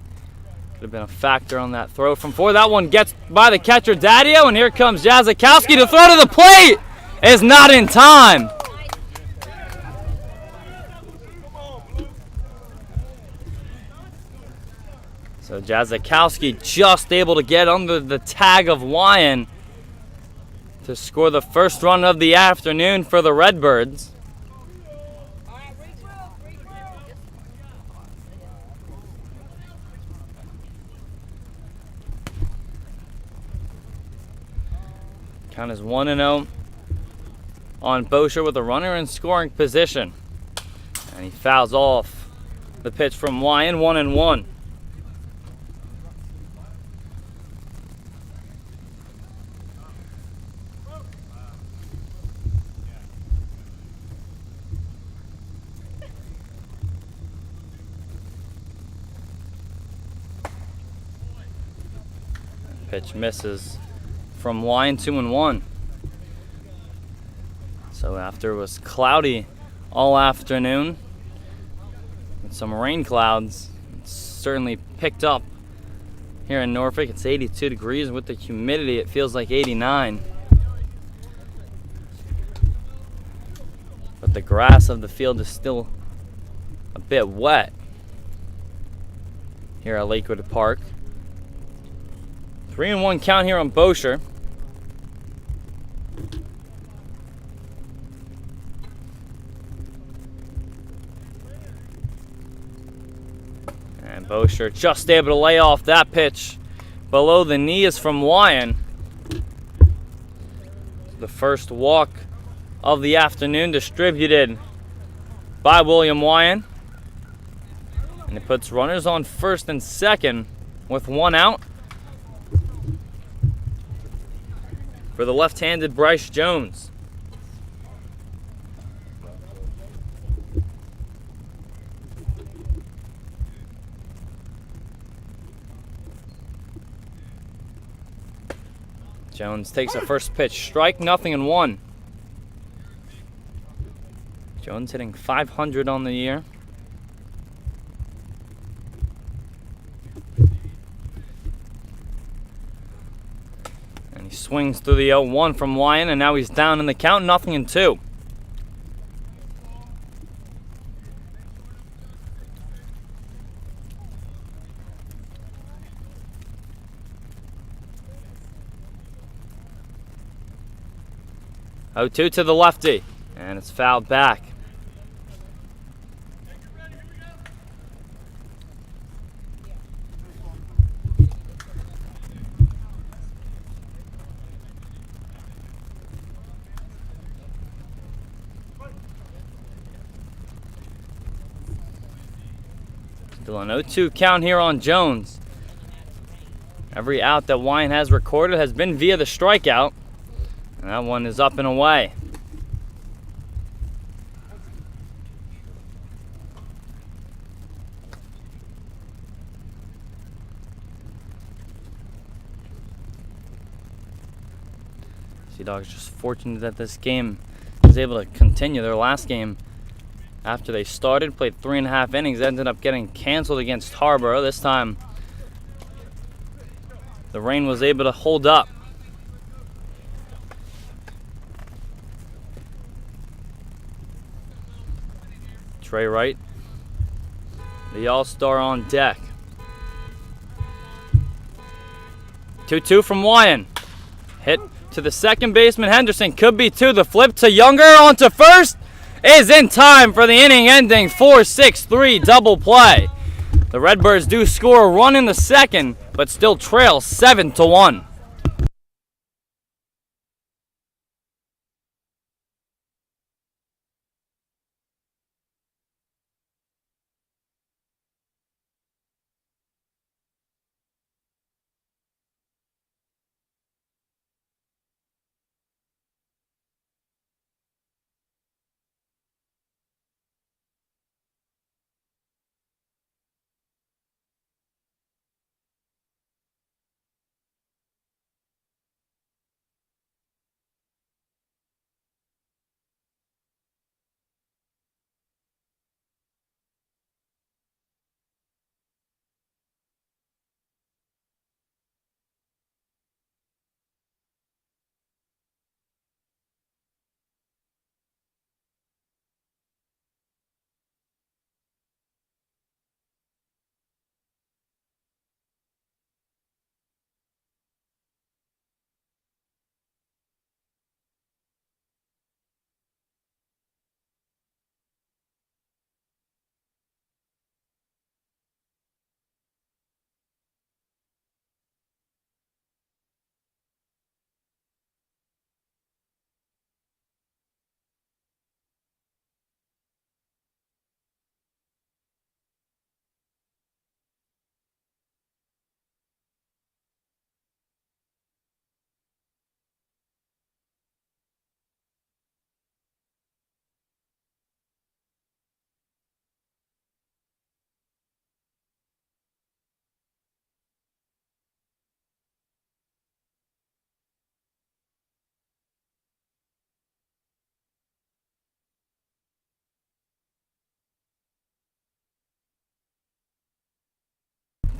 could have been a factor on that throw from Ford. That one gets by the catcher, Daddio, and here comes Jazikowski to throw to the plate. Is not in time. So Jazikowski just able to get under the tag of Wyan to score the first run of the afternoon for the Redbirds. Count is 1-0 on Bosher with a runner in scoring position. And he fouls off the pitch from Wyan, 1-1. Pitch misses from Wyan, 2-1. So after it was cloudy all afternoon with some rain clouds, it's certainly picked up here in Norfolk. It's 82 degrees. With the humidity, it feels like 89. But the grass of the field is still a bit wet here at Lakewood Park. 3-1 count here on Bosher. And Bosher just able to lay off that pitch below the knee is from Wyan. The first walk of the afternoon distributed by William Wyan. And it puts runners on first and second with 1 out for the left-handed Bryce Jones. Jones takes a first pitch, strike, 0-1. Jones hitting .500 on the year. And he swings through the 0-1 from Wyan, and now he's down in the count, 0-2. Oh, 2 to the lefty, and it's fouled back. Still an 0-2 count here on Jones. Every out that Wyan has recorded has been via the strikeout. And that one is up and away. Sea Dogs just fortunate that this game was able to continue. Their last game, after they started, played 3.5 innings, ended up getting canceled against Harborough. This time, the rain was able to hold up. Trey Wright, the All-Star on deck. 2-2 from Wyan. Hit to the second baseman, Henderson, could be 2. The flip to Younger onto first is in time for the inning-ending 4-6-3 double play. The Redbirds do score a run in the second, but still trail 7-1.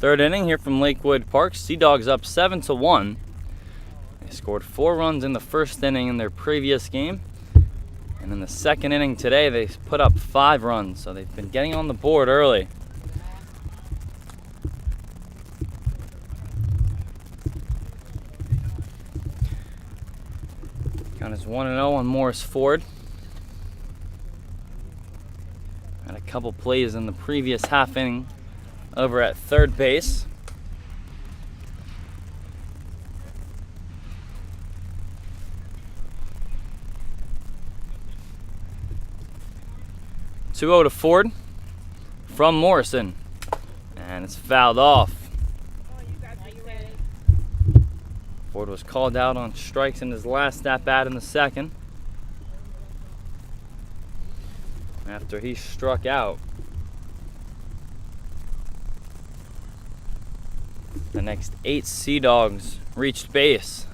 Third inning here from Lakewood Park. Sea Dogs up 7-1. They scored 4 runs in the first inning in their previous game. And in the second inning today, they put up 5 runs. So they've been getting on the board early. Count is 1-0 on Morris Ford. Had a couple plays in the previous half inning over at third base. To Ford from Morrison, and it's fouled off. Ford was called out on strikes in his last at-bat in the second, after he struck out. The next 8 Sea Dogs reached base,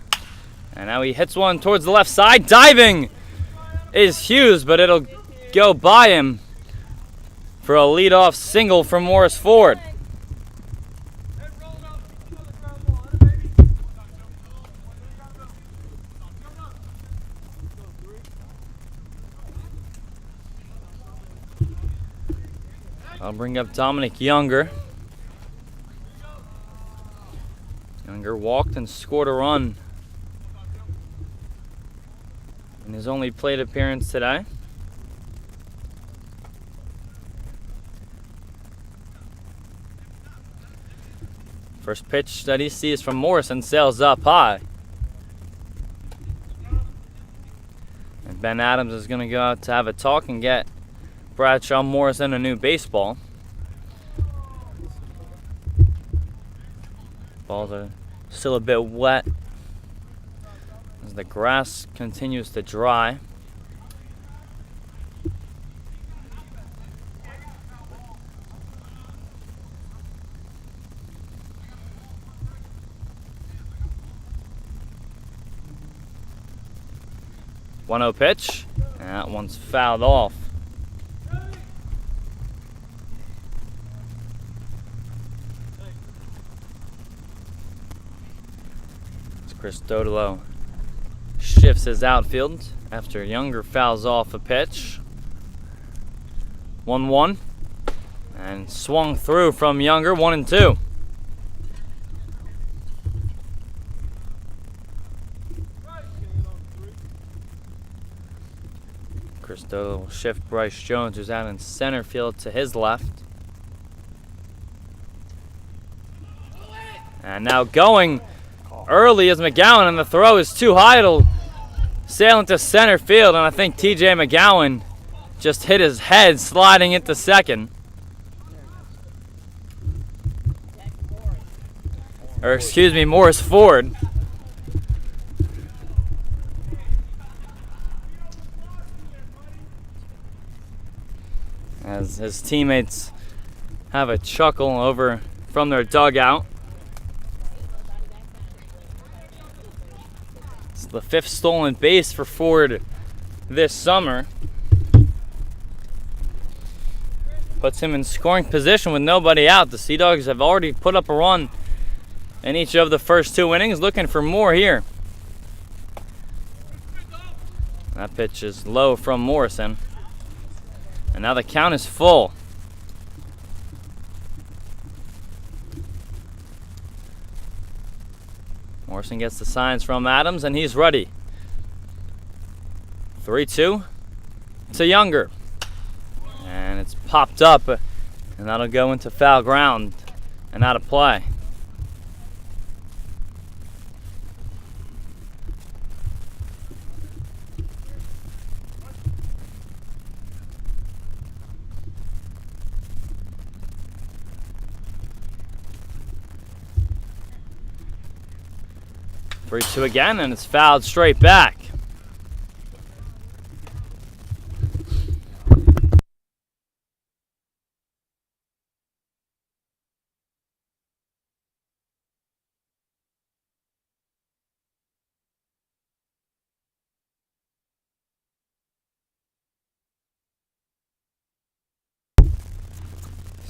and now he hits one towards the left side. Diving is Hughes, but it'll go by him for a leadoff single from Morris Ford. I'll bring up Dominic Younger. Younger walked and scored a run in his only plate appearance today. First pitch that he sees from Morrison sails up high. And Ben Adams is going to go out to have a talk and get Bradshaw Morrison a new baseball. Balls are still a bit wet as the grass continues to dry. One-0 pitch, and that one's fouled off. As Chris Dodolo shifts his outfield after Younger fouls off a pitch. 1-1, and swung through from Younger, 1-2. Chris Dodolo will shift Bryce Jones, who's out in center field, to his left. And now going early is McGowan, and the throw is too high. It'll sail into center field, and I think TJ McGowan just hit his head sliding into second. Or excuse me, Morris Ford. As his teammates have a chuckle over from their dugout. It's the 5th stolen base for Ford this summer. Puts him in scoring position with nobody out. The Sea Dogs have already put up a run in each of the first 2 innings, looking for more here. That pitch is low from Morrison. And now the count is full. Morrison gets the signs from Adams, and he's ready. 3-2 to Younger. And it's popped up, and that'll go into foul ground and out of play. Three, 2 again, and it's fouled straight back.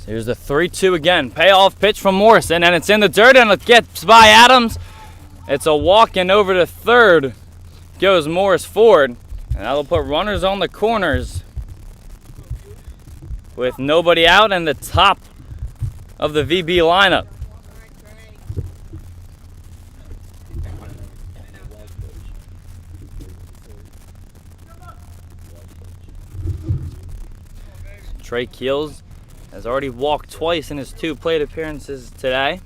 So here's the 3-2 again. Payoff pitch from Morrison, and it's in the dirt, and it gets by Adams. It's a walk, and over to third goes Morris Ford, and that'll put runners on the corners with nobody out and the top of the VB lineup. Trey Keels has already walked twice in his 2 plate appearances today.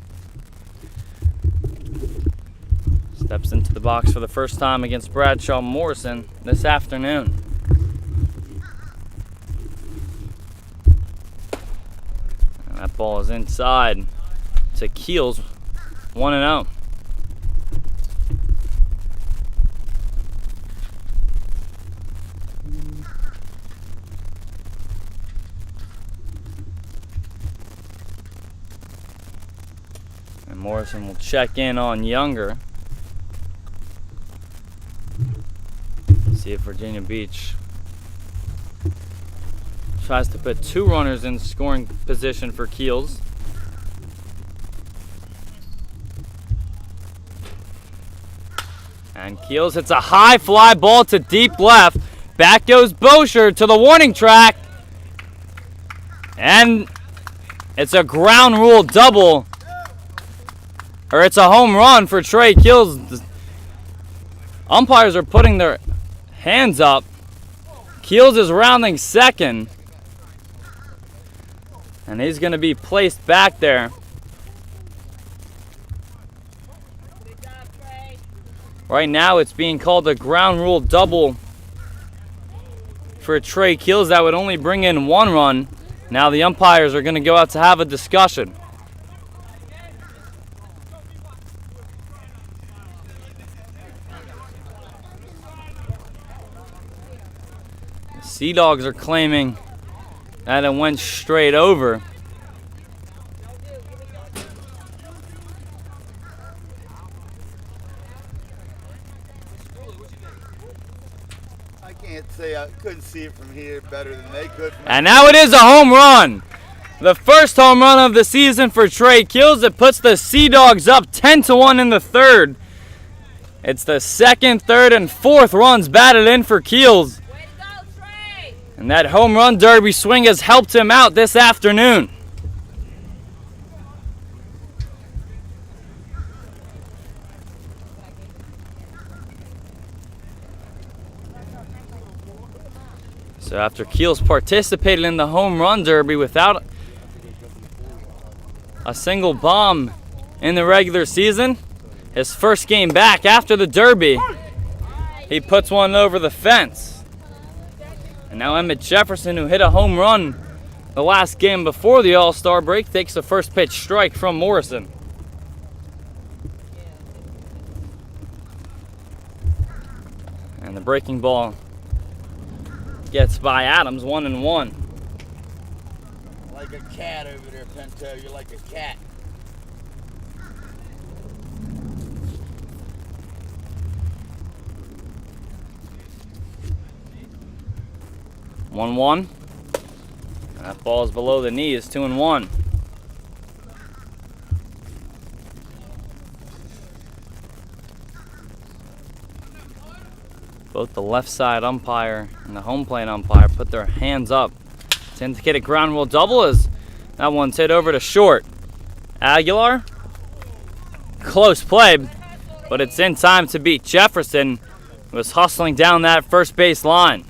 Steps into the box for the first time against Bradshaw Morrison this afternoon. And that ball is inside to Keels, 1-0. And Morrison will check in on Younger. See if Virginia Beach tries to put 2 runners in scoring position for Keels. And Keels hits a high fly ball to deep left. Back goes Bosher to the warning track. And it's a ground rule double. Or it's a home run for Trey Keels. Umpires are putting their hands up. Keels is rounding second. And he's going to be placed back there. Right now it's being called a ground rule double for Trey Keels. That would only bring in 1 run. Now the umpires are going to go out to have a discussion. Sea Dogs are claiming that it went straight over. I can't say I couldn't see it from here better than they could. And now it is a home run. The first home run of the season for Trey Keels. It puts the Sea Dogs up 10-1 in the third. It's the second, third, and fourth runs batted in for Keels. And that home run derby swing has helped him out this afternoon. So after Keels participated in the home run derby without a single bomb in the regular season, his first game back after the derby, he puts one over the fence. And now Emmett Jefferson, who hit a home run the last game before the All-Star break, takes the first pitch strike from Morrison. And the breaking ball gets by Adams, 1-1. Like a cat over there, Pinto. You're like a cat. One. That ball is below the knee. It's 2-1. Both the left side umpire and the home plate umpire put their hands up to indicate a ground rule double as that one's hit over to short. Aguilar, close play, but it's in time to beat Jefferson, who was hustling down that first base line.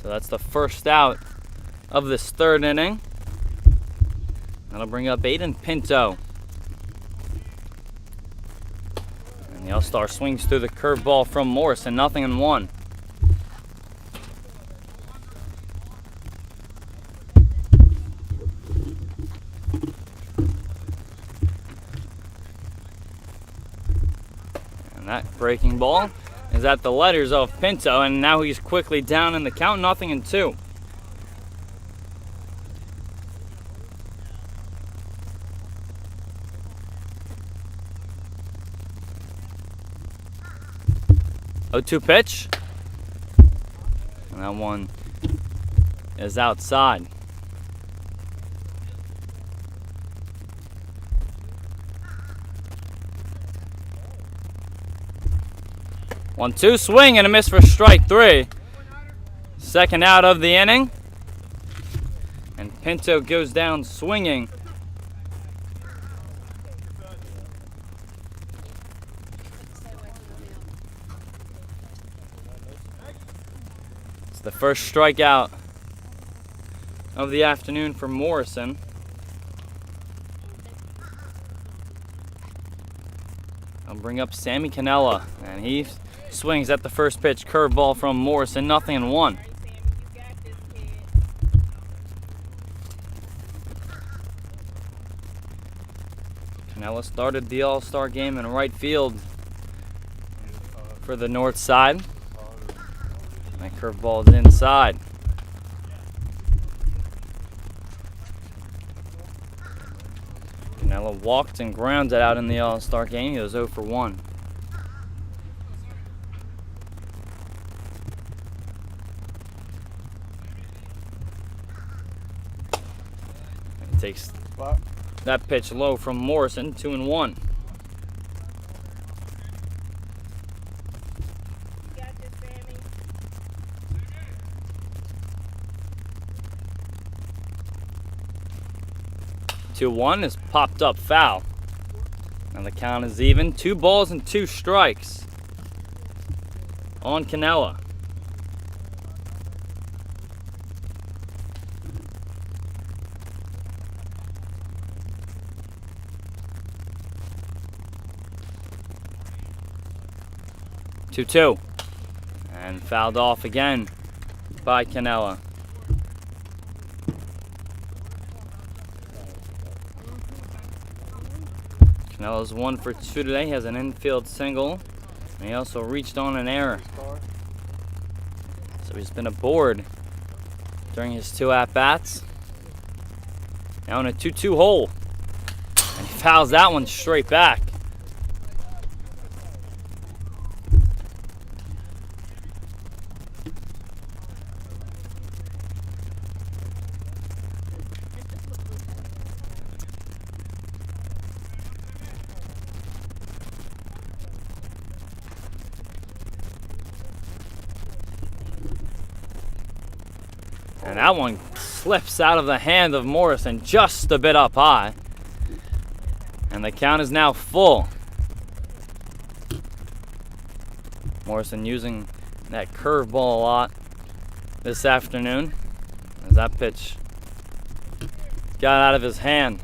So that's the first out of this third inning. That'll bring up Aiden Pinto. And the All-Star swings through the curveball from Morrison, 0-1. And that breaking ball is at the letters of Pinto, and now he's quickly down in the count, 0-2. 0-2 pitch. And that one is outside. One-two swing and a miss for strike three. Second out of the inning. And Pinto goes down swinging. It's the first strikeout of the afternoon for Morrison. I'll bring up Sammy Cannella, and he swings at the first pitch. Curveball from Morrison, 0-1. Cannella started the All-Star game in right field for the north side. That curveball is inside. Cannella walked and grounded out in the All-Star game. He was 0 for 1. And takes that pitch low from Morrison, 2-1. Got this, Sammy. 2-1 is popped up foul. And the count is even. 2 balls and 2 strikes on Cannella. Two, and fouled off again by Cannella. Canella's 1 for 2 today. He has an infield single, and he also reached on an error. So he's been aboard during his 2 at-bats. Now in a 2-2 hole, and he fouls that one straight back. And that one slips out of the hand of Morrison just a bit up high. And the count is now full. Morrison using that curveball a lot this afternoon as that pitch got out of his hand.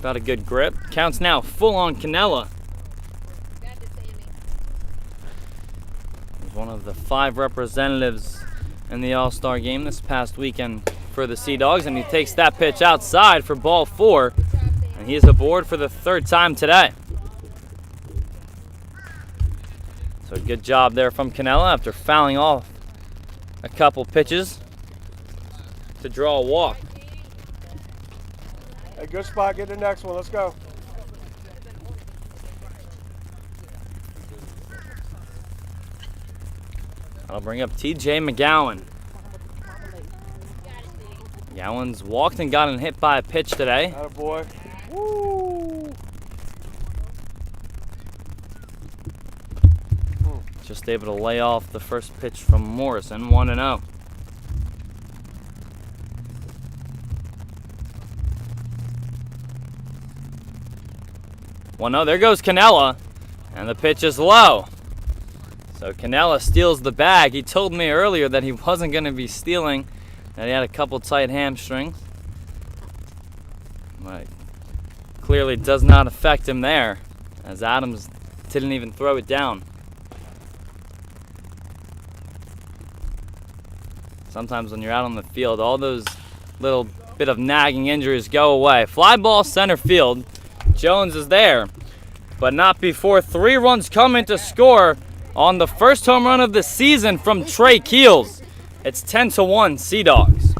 Got a good grip. Count's now full on Cannella. Got this, Sammy. He's one of the 5 representatives in the All-Star game this past weekend for the Sea Dogs, and he takes that pitch outside for ball 4, and he is aboard for the 3rd time today. So good job there from Cannella after fouling off a couple pitches to draw a walk. Hey, good spot. Get the next one. Let's go. I'll bring up TJ McGowan. McGowan's walked and gotten hit by a pitch today. Attaboy. Woo! Just able to lay off the first pitch from Morrison, 1-0. There goes Cannella, and the pitch is low. So Cannella steals the bag. He told me earlier that he wasn't going to be stealing, that he had a couple tight hamstrings. But clearly does not affect him there, as Adams didn't even throw it down. Sometimes when you're out on the field, all those little bit of nagging injuries go away. Fly ball center field. Jones is there, but not before 3 runs come in to score on the first home run of the season from Trey Keels. It's 10-1 Sea Dogs.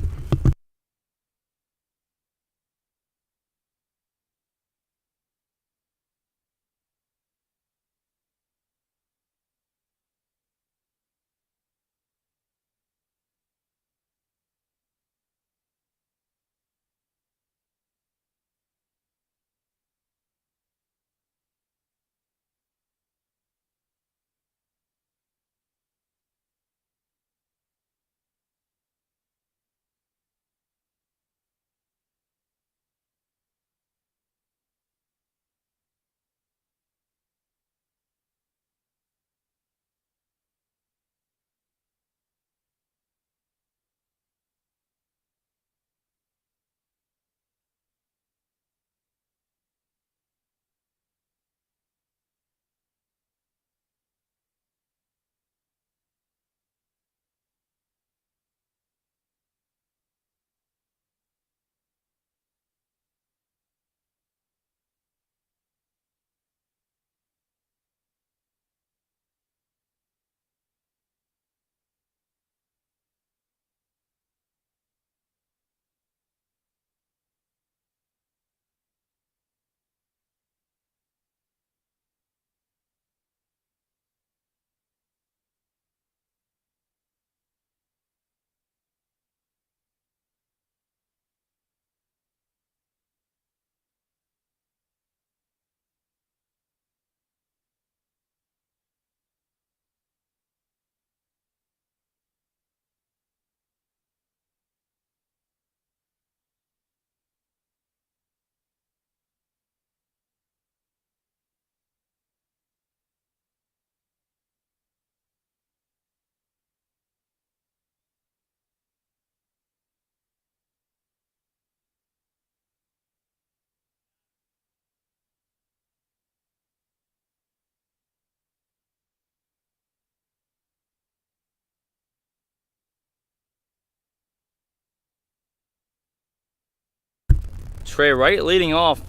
Trey Wright leading off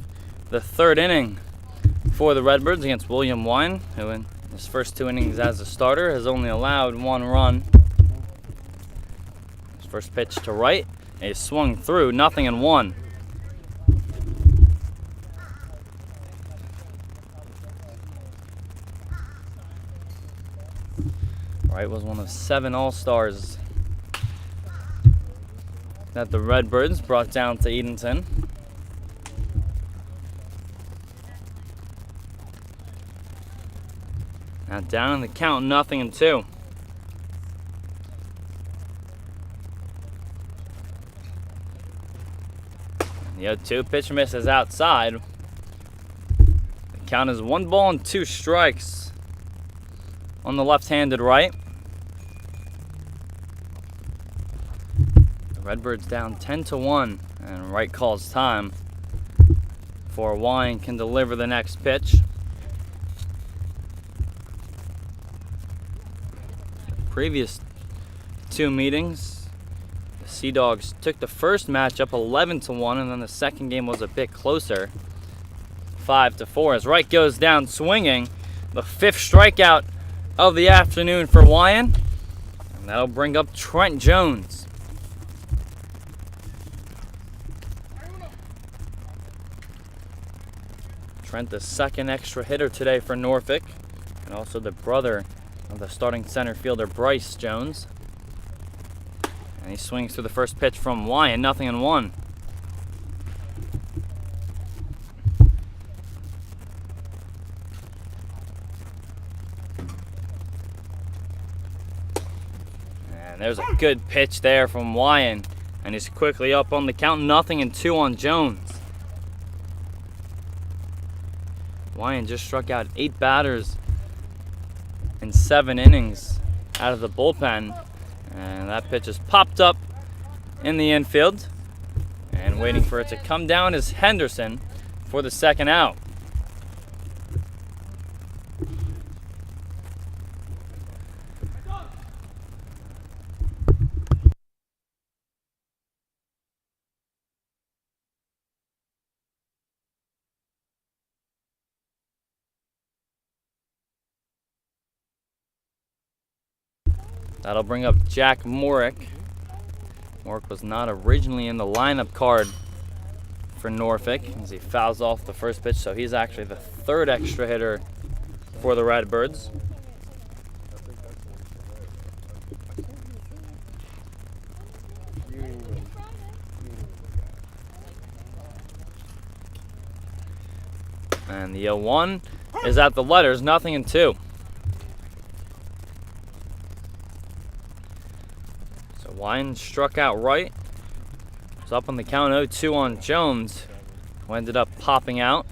the third inning for the Redbirds against Wyan, who in his first 2 innings as a starter has only allowed 1 run. His first pitch to Wright, he swung through, 0-1. Wright was one of 7 All-Stars that the Redbirds brought down to Edenton. Now down in the count, 0-2. The 0-2 pitch misses outside. The count is 1 ball and 2 strikes on the left-handed Wright. The Redbirds down 10-1, and Wright calls time before Wyan can deliver the next pitch. Previous 2 meetings, the Sea Dogs took the first matchup 11-1, and then the second game was a bit closer, 5-4. As Wright goes down swinging, the 5th strikeout of the afternoon for Wyan, and that'll bring up Trent Jones. Trent, the 2nd extra hitter today for Norfolk, and also the brother of the starting center fielder Bryce Jones. And he swings through the first pitch from Wyan, 0-1. And there's a good pitch there from Wyan, and he's quickly up on the count, 0-2 on Jones. Wyan just struck out 8 batters in 7 innings out of the bullpen, and that pitch is popped up in the infield, and waiting for it to come down is Henderson for the 2nd out. That'll bring up Jack Morick. Morick was not originally in the lineup card for Norfolk as he fouls off the first pitch, so he's actually the 3rd extra hitter for the Redbirds. And the 0-1 is at the letters, 0-2. Wyan struck out Wright. It's up on the count, 0-2 on Jones, who ended up popping out.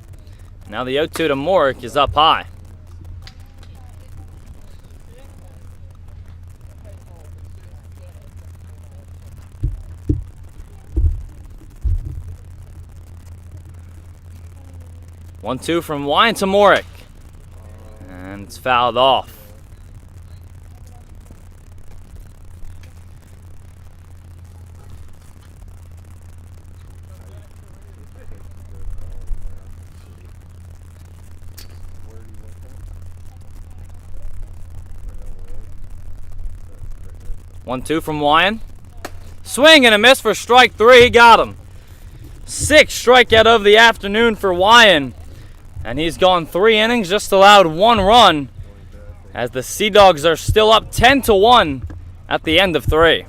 Now the 0-2 to Morick is up high. One-two from Wyan to Morick, and it's fouled off. One-two from Wyan. Swing and a miss for strike 3. He got him. 6th strikeout of the afternoon for Wyan. And he's gone 3 innings, just allowed 1 run, as the Sea Dogs are still up 10-1 at the end of 3.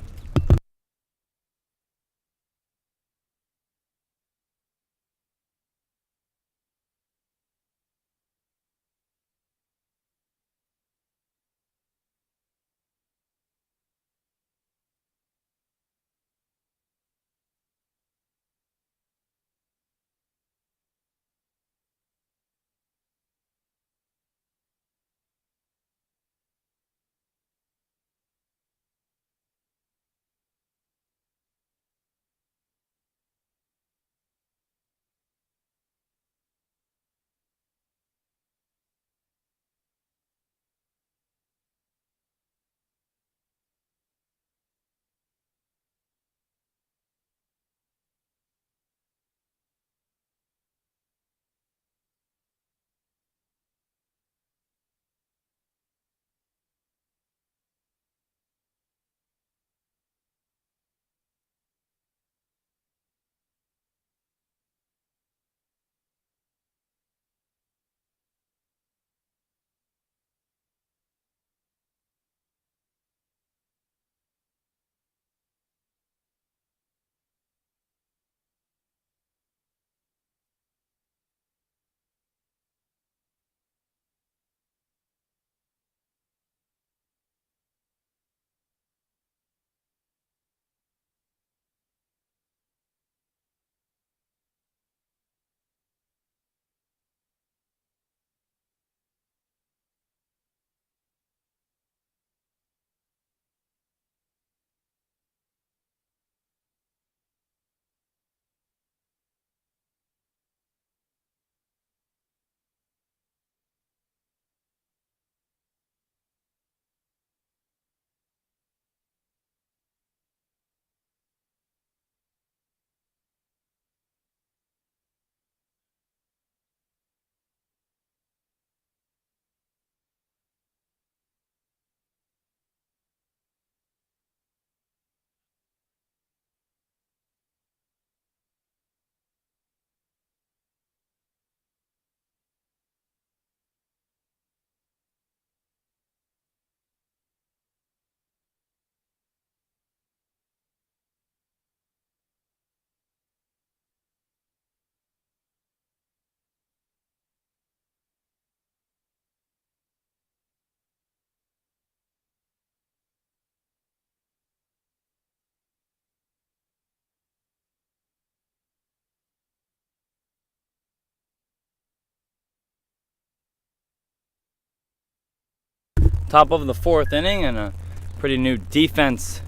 top of the 4th inning, and a pretty new defense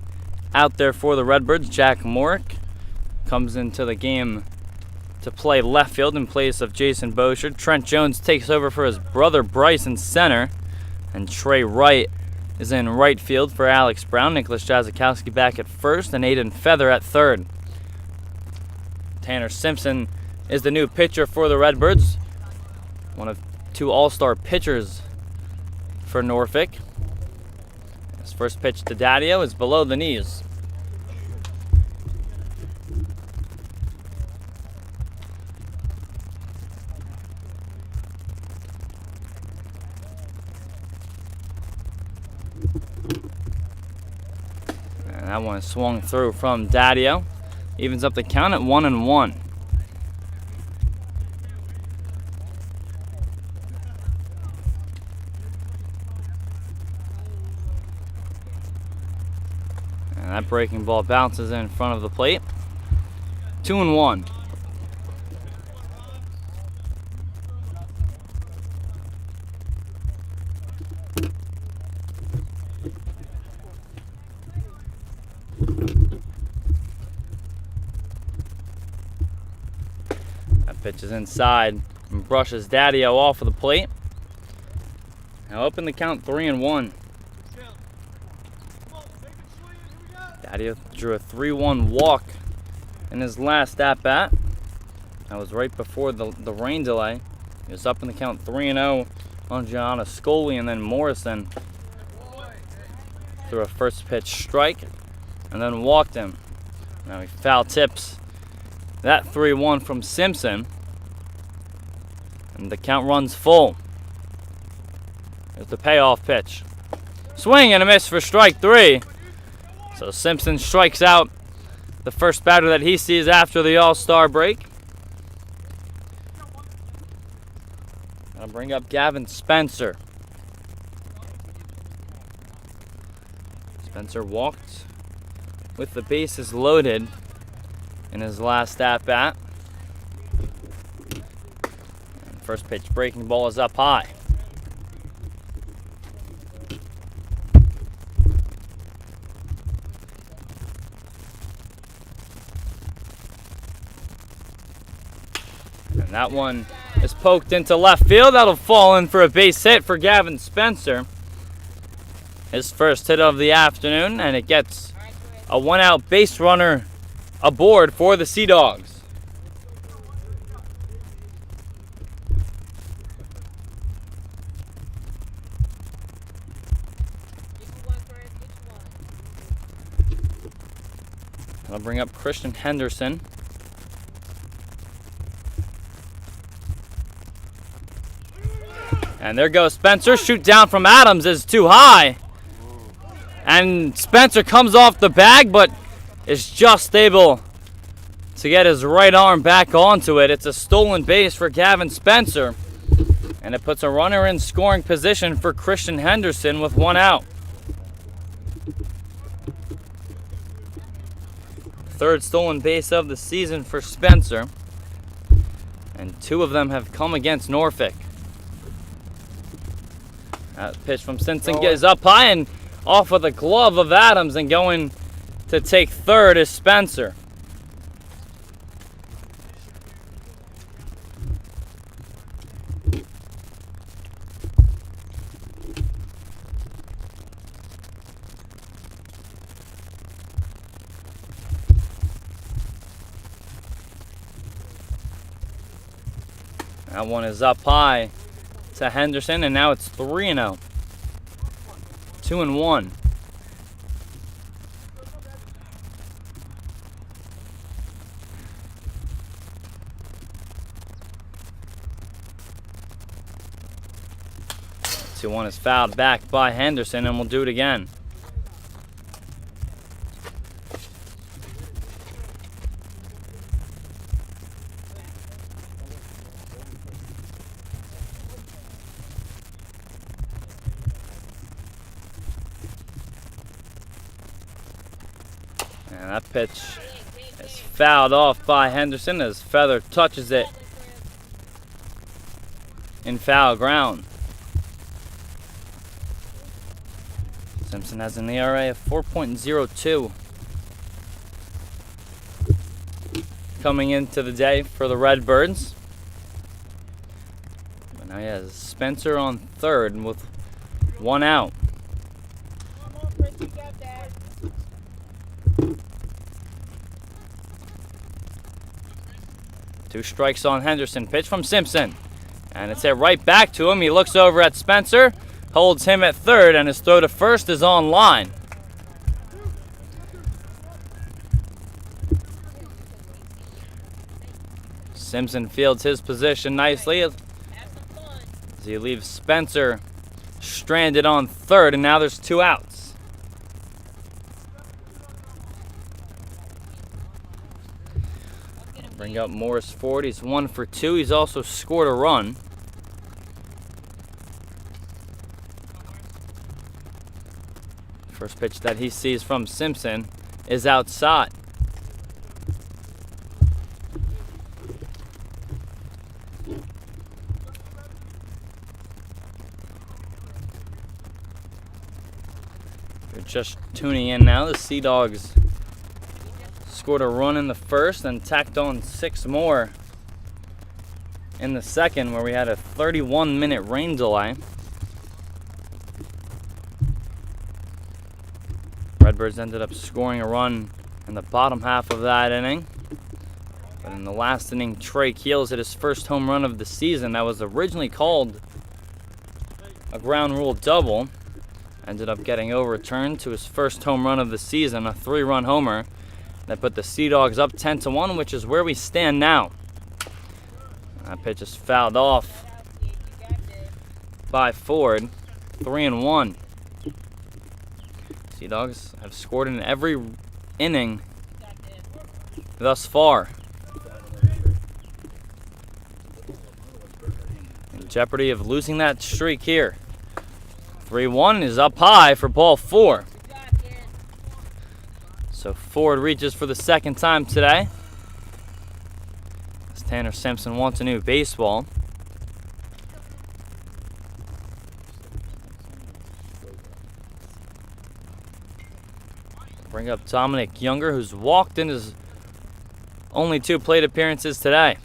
out there for the Redbirds. Jack Morick comes into the game to play left field in place of Jason Bouchard. Trent Jones takes over for his brother Bryce in center, and Trey Wright is in right field for Alex Brown. Nicholas Jazikowski back at first, and Aiden Feather at third. Tanner Simpson is the new pitcher for the Redbirds, one of 2 all-star pitchers for Norfolk. His first pitch to Daddio is below the knees. And that one is swung through from Daddio. Evens up the count at 1-1. And that breaking ball bounces in front of the plate. 2-1. That pitch is inside and brushes Daddio off of the plate. Now up in the count, 3-1. Daddio drew a 3-1 walk in his last at-bat. That was right before the rain delay. He was up in the count 3-0 on Gianna Scully, and then Morrison threw a first pitch strike and then walked him. Now he foul tips that 3-1 from Simpson, and the count runs full. There's the payoff pitch. Swing and a miss for strike 3. So Simpson strikes out the first batter that he sees after the All-Star break. I'll bring up Gavin Spencer. Spencer walked with the bases loaded in his last at-bat. First pitch breaking ball is up high. And that one is poked into left field. That'll fall in for a base hit for Gavin Spencer. His first hit of the afternoon, and it gets a 1-out base runner aboard for the Sea Dogs. I'll bring up Christian Henderson. And there goes Spencer. Shoot down from Adams is too high. And Spencer comes off the bag, but is just able to get his right arm back onto it. It's a stolen base for Gavin Spencer. And it puts a runner in scoring position for Christian Henderson with 1 out. Third stolen base of the season for Spencer. And 2 of them have come against Norfolk. That pitch from Simpson is up high and off of the glove of Adams, and going to take third is Spencer. That one is up high to Henderson, and now it's 3-0. 2-1. Two one is fouled back by Henderson, and we'll do it again. And that pitch is fouled off by Henderson as Feather touches it in foul ground. Simpson has an ERA of 4.02. Coming into the day for the Redbirds. And now he has Spencer on third with one out. Come on, Chris, you got that. Two strikes on Henderson. Pitch from Simpson. And it's hit right back to him. He looks over at Spencer, holds him at third, and his throw to first is on line. Simpson fields his position nicely as he leaves Spencer stranded on third, and now there's two outs. Bring up Morris Ford. He's 1 for 2. He's also scored a run. First pitch that he sees from Simpson is outside. If you're just tuning in now, the Sea Dogs scored a run in the first and tacked on 6 more in the second, where we had a 31-minute rain delay. Redbirds ended up scoring a run in the bottom half of that inning. But in the last inning, Trey Keels hit his first home run of the season. That was originally called a ground rule double. Ended up getting overturned to his first home run of the season, a 3-run homer. That put the Sea Dogs up 10-1, which is where we stand now. That pitch is fouled off by Ford. 3-1. Sea Dogs have scored in every inning thus far. In jeopardy of losing that streak here. 3-1 is up high for ball 4. So Ford reaches for the second time today. As Tanner Simpson wants a new baseball. Bring up Dominic Younger, who's walked in his only 2 plate appearances today.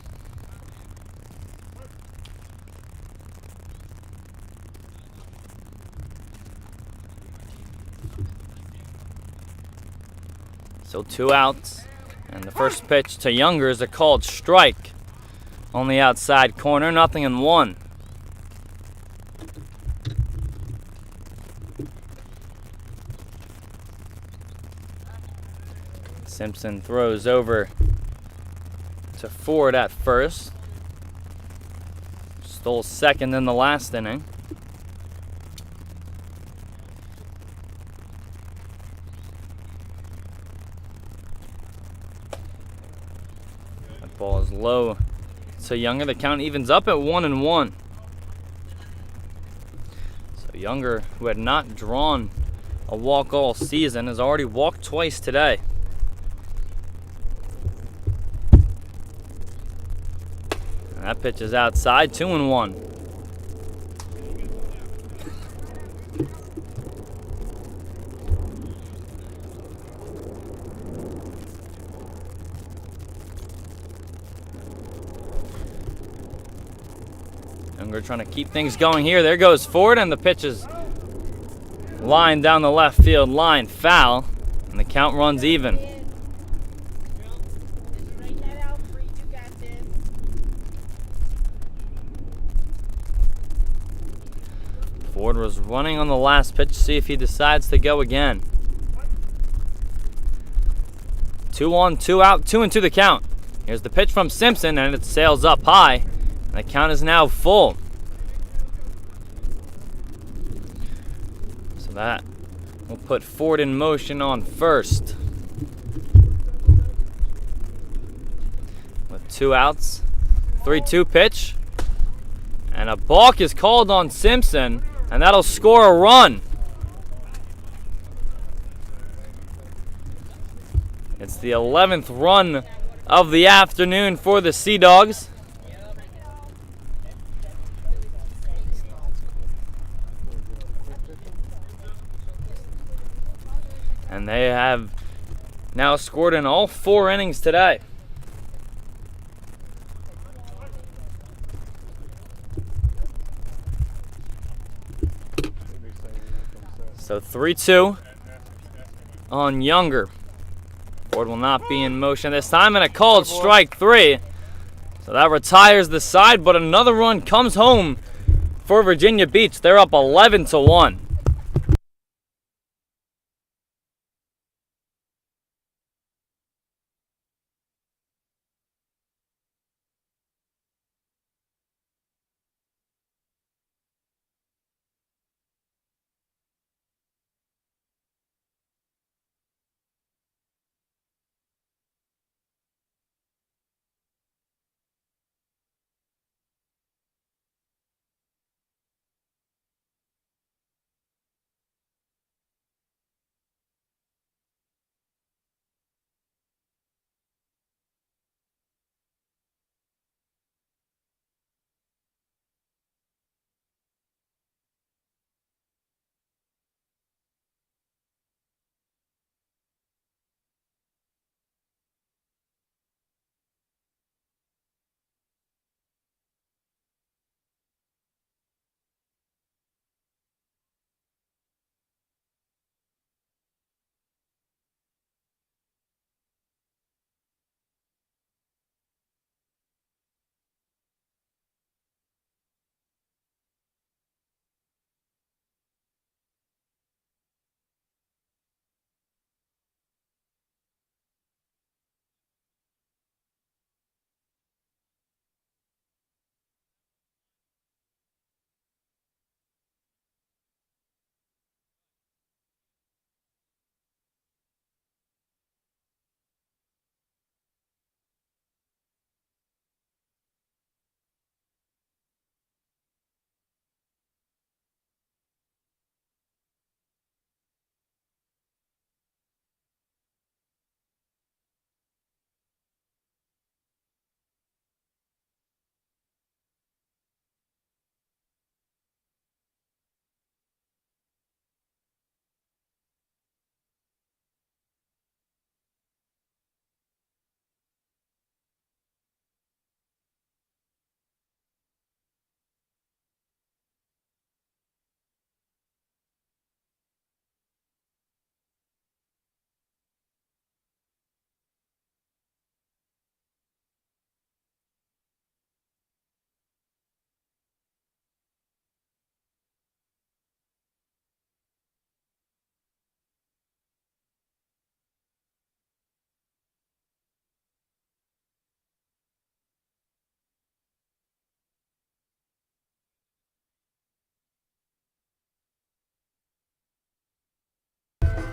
So 2 outs, and the first pitch to Younger is a called strike on the outside corner, 0-1. Simpson throws over to Ford at first. Stole second in the last inning. That ball is low to Younger. The count evens up at 1-1. So Younger, who had not drawn a walk all season, has already walked twice today. That pitch is outside, 2-1. Younger trying to keep things going here. There goes Ford, and the pitch is lined down the left field line, foul, and the count runs even. Ford was running on the last pitch to see if he decides to go again. 2-1, 2 out, 2-2 the count. Here's the pitch from Simpson, and it sails up high. And the count is now full. So that will put Ford in motion on first. With 2 outs, 3-2 pitch. And a balk is called on Simpson, and that'll score a run. It's the 11th run of the afternoon for the Sea Dogs. And they have now scored in all 4 innings today. So 3-2 on Younger. Board will not be in motion this time, and a called strike 3. So that retires the side, but another run comes home for Virginia Beach. They're up 11-1.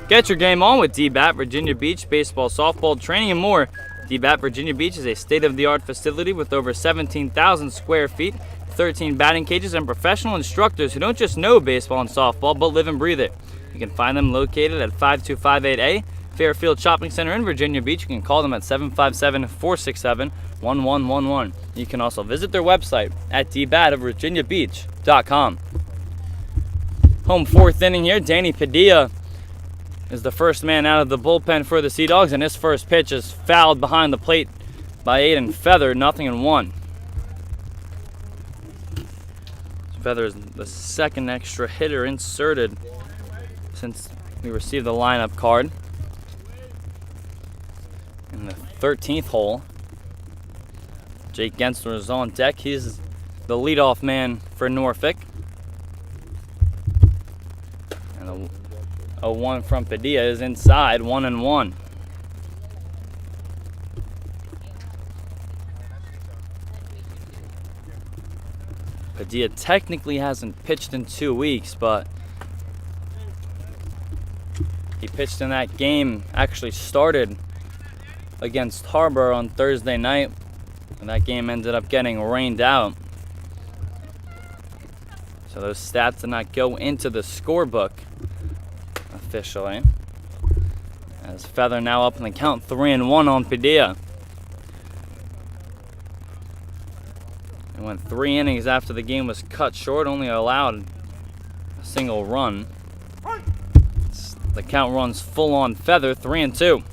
Get your game on with DBAT Virginia Beach baseball, softball, training, and more. DBAT Virginia Beach is a state-of-the-art facility with over 17,000 square feet, 13 batting cages, and professional instructors who don't just know baseball and softball, but live and breathe it. You can find them located at 5258A Fairfield Shopping Center in Virginia Beach. You can call them at 757-467-1111. You can also visit their website at dbatofvirginiabeach.com. Home 4th inning here. Danny Padilla is the first man out of the bullpen for the Sea Dogs, and his first pitch is fouled behind the plate by Aiden Feather, 0-1. Feather is the second extra hitter inserted since we received the lineup card. In the 13th hole, Jake Gensler is on deck. He's the leadoff man for Norfolk. And a 1 from Padilla is inside, 1-1. Padilla technically hasn't pitched in 2 weeks, but he pitched in that game, actually started against Harbor on Thursday night, and that game ended up getting rained out. So those stats did not go into the scorebook officially. As Feather now up in the count, 3-1 on Padilla. It went 3 innings after the game was cut short, only allowed a single run. The count runs full on Feather, 3-2.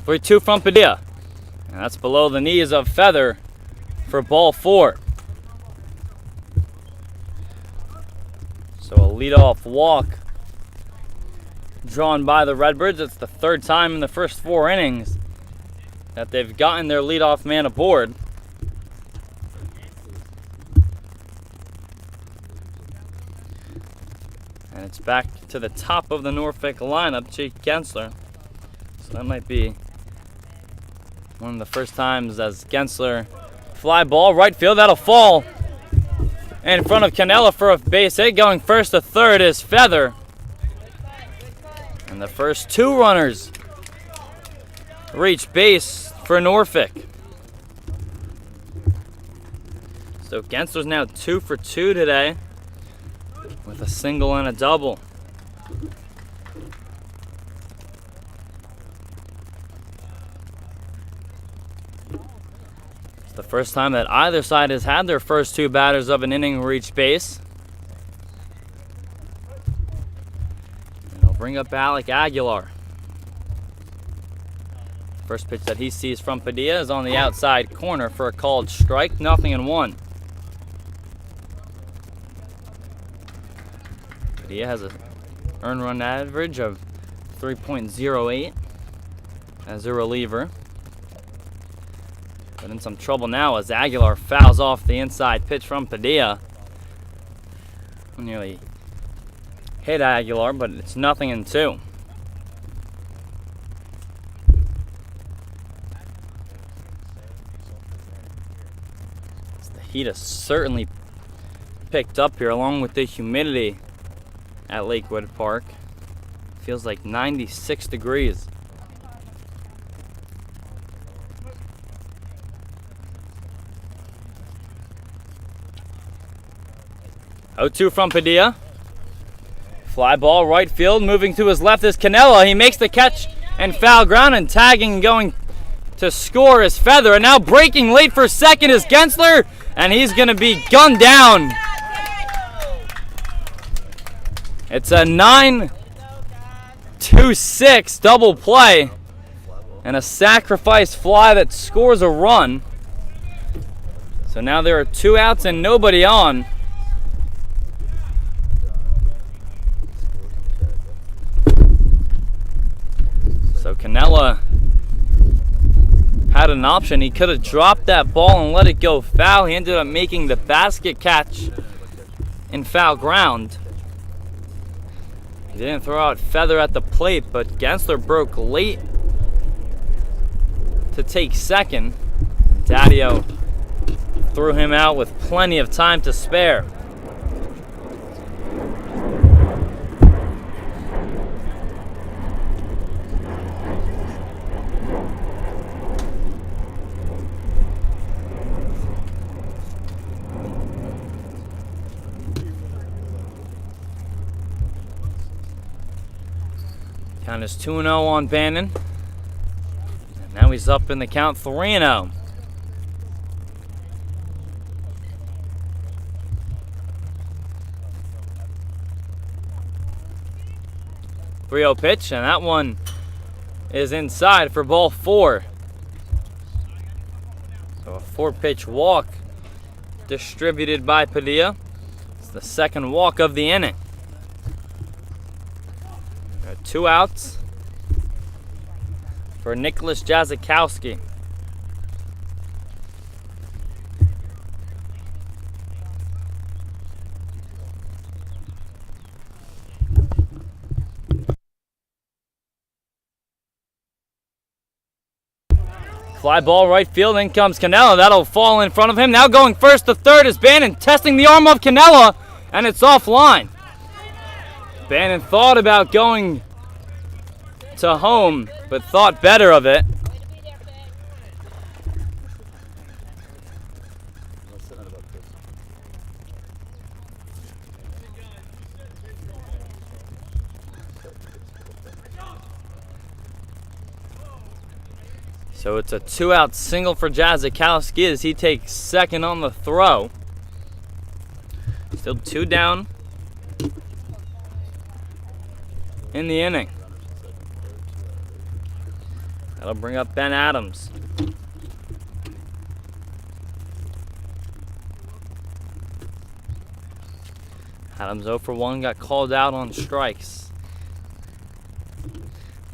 Three-two from Padilla. And that's below the knees of Feather for ball 4. So a leadoff walk drawn by the Redbirds. It's the third time in the first 4 innings that they've gotten their leadoff man aboard. And it's back to the top of the Norfolk lineup, Jake Gensler. So that might be one of the first times as Gensler fly ball right field. That'll fall in front of Canella for a base hit. Going first to third is Feather. And the first 2 runners reach base for Norfolk. So Gensler's now 2 for 2 today with a single and a double. It's the first time that either side has had their first 2 batters of an inning reach base. And they'll bring up Alec Aguilar. First pitch that he sees from Padilla is on the outside corner for a called strike, 0-1. Padilla has an earned run average of 3.08 as a reliever. But in some trouble now as Aguilar fouls off the inside pitch from Padilla. Nearly hit Aguilar, but it's 0-2. The heat has certainly picked up here along with the humidity at Lakewood Park. Feels like 96 degrees. Oh-2 from Padilla. Fly ball right field. Moving to his left is Canella. He makes the catch and foul ground, and tagging and going to score is Feather. And now breaking late for second is Gensler, and he's going to be gunned down. It's a 9-2-6 double play and a sacrifice fly that scores a run. So now there are 2 outs and nobody on. So Canella had an option. He could have dropped that ball and let it go foul. He ended up making the basket catch in foul ground. He didn't throw out Feather at the plate, but Gensler broke late to take second. Daddio threw him out with plenty of time to spare. Count is 2-0 on Bannon. And now he's up in the count 3-0. 3-0 pitch, and that one is inside for ball 4. So a 4-pitch walk distributed by Padilla. It's the second walk of the inning. 2 outs for Nicholas Jazikowski. Fly ball right field, in comes Canella. That'll fall in front of him. Now going first to third is Bannon, testing the arm of Canella, and it's offline. Bannon thought about going to home, but thought better of it. So it's a 2-out single for Jazzikowski as he takes second on the throw. Still 2 down in the inning. That'll bring up Ben Adams. Adams 0 for 1, got called out on strikes.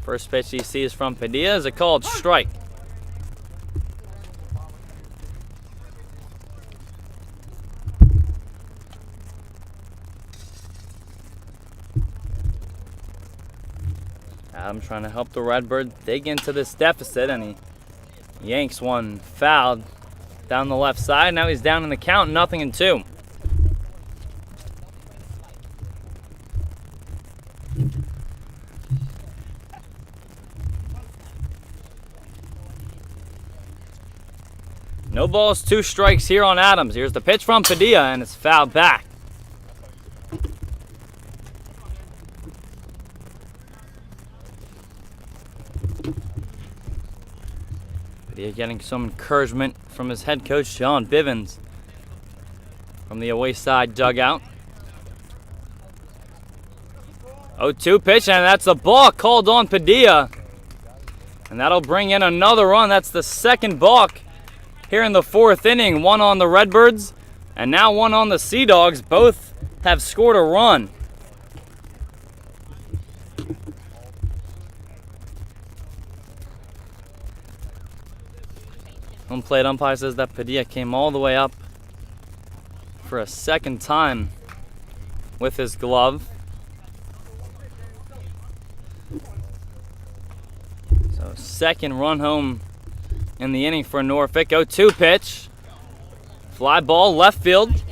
First pitch he sees from Padilla is a called strike. Adams trying to help the Redbirds dig into this deficit, and he yanks one foul down the left side. Now he's down in the count, 0-2. No balls, 2 strikes here on Adams. Here's the pitch from Padilla, and it's fouled back. Padilla getting some encouragement from his head coach, John Bivens, from the away side dugout. 0-2 pitch, and that's the ball called on Padilla. And that'll bring in another run. That's the second balk here in the 4th inning. 1 on the Redbirds, and now 1 on the Sea Dogs. Both have scored a run. Home plate umpire says that Padilla came all the way up for a second time with his glove. So second run home in the inning for Norfolk. 0-2 pitch. Fly ball left field.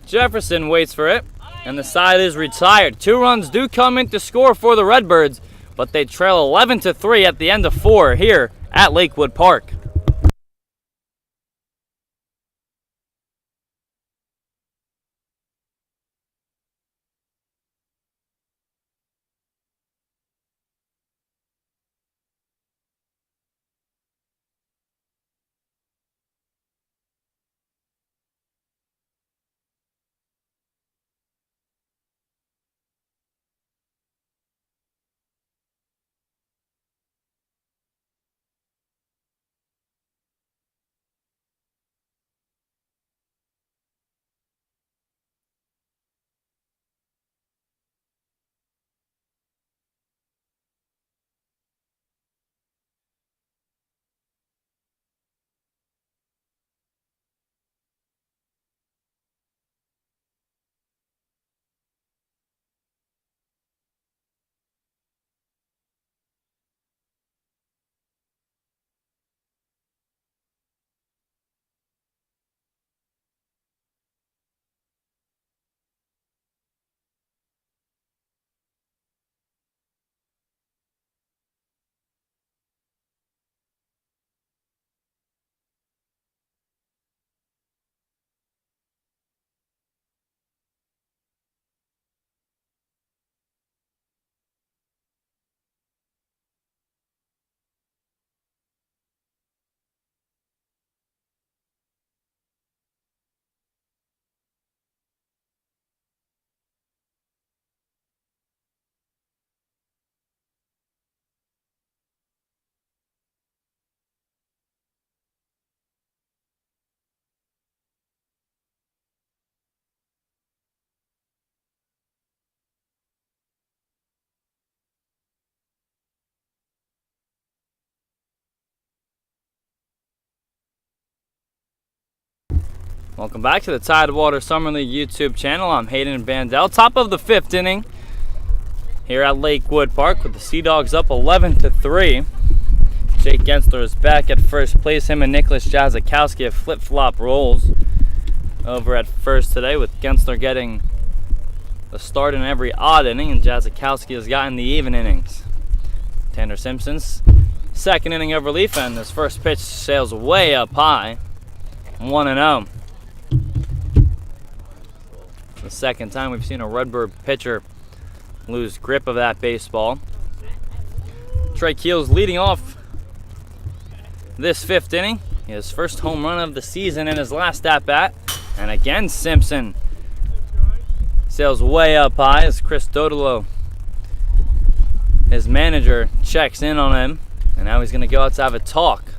Jefferson waits for it, and the side is retired. 2 runs do come in to score for the Redbirds, but they trail 11-3 at the end of 4 here at Lakewood Park. Welcome back to the Tidewater Summer League YouTube channel. I'm Hayden Bandel. Top of the 5th inning here at Lakewood Park with the Sea Dogs up 11-3. Jake Gensler is back at first place. Him and Nicholas Jazzikowski have flip-flop roles over at first today, with Gensler getting the start in every odd inning, and Jazzikowski has gotten the even innings. Tanner Simpson's second inning of relief, and his first pitch sails way up high. 1-0. The second time we've seen a Redbird pitcher lose grip of that baseball. Trey Keels leading off this fifth inning. His first home run of the season in his last at-bat. And again, Simpson sails way up high as Chris Dodolo, his manager, checks in on him. And now he's going to go out to have a talk.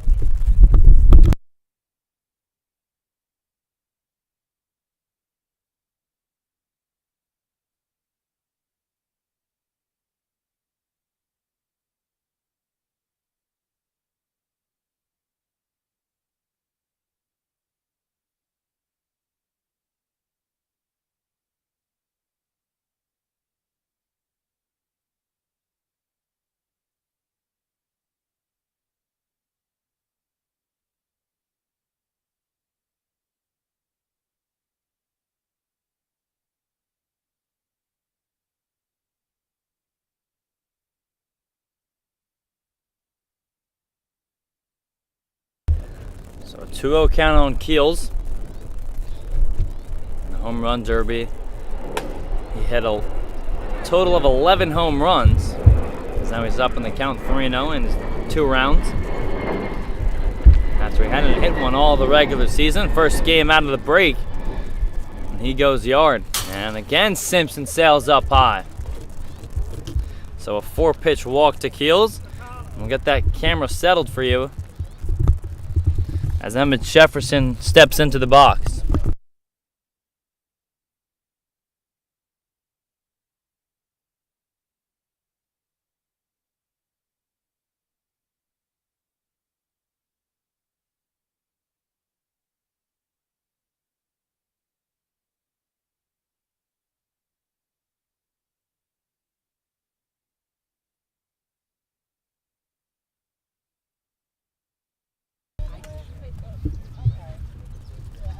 So a 2-0 count on Keels. The home run derby. He hit a total of 11 home runs. So now he's up in the count 3-0 in his 2 rounds. After he hadn't hit one all the regular season. First game out of the break. And he goes yard. And again, Simpson sails up high. So a 4-pitch walk to Keels. We'll get that camera settled for you as Emmett Jefferson steps into the box.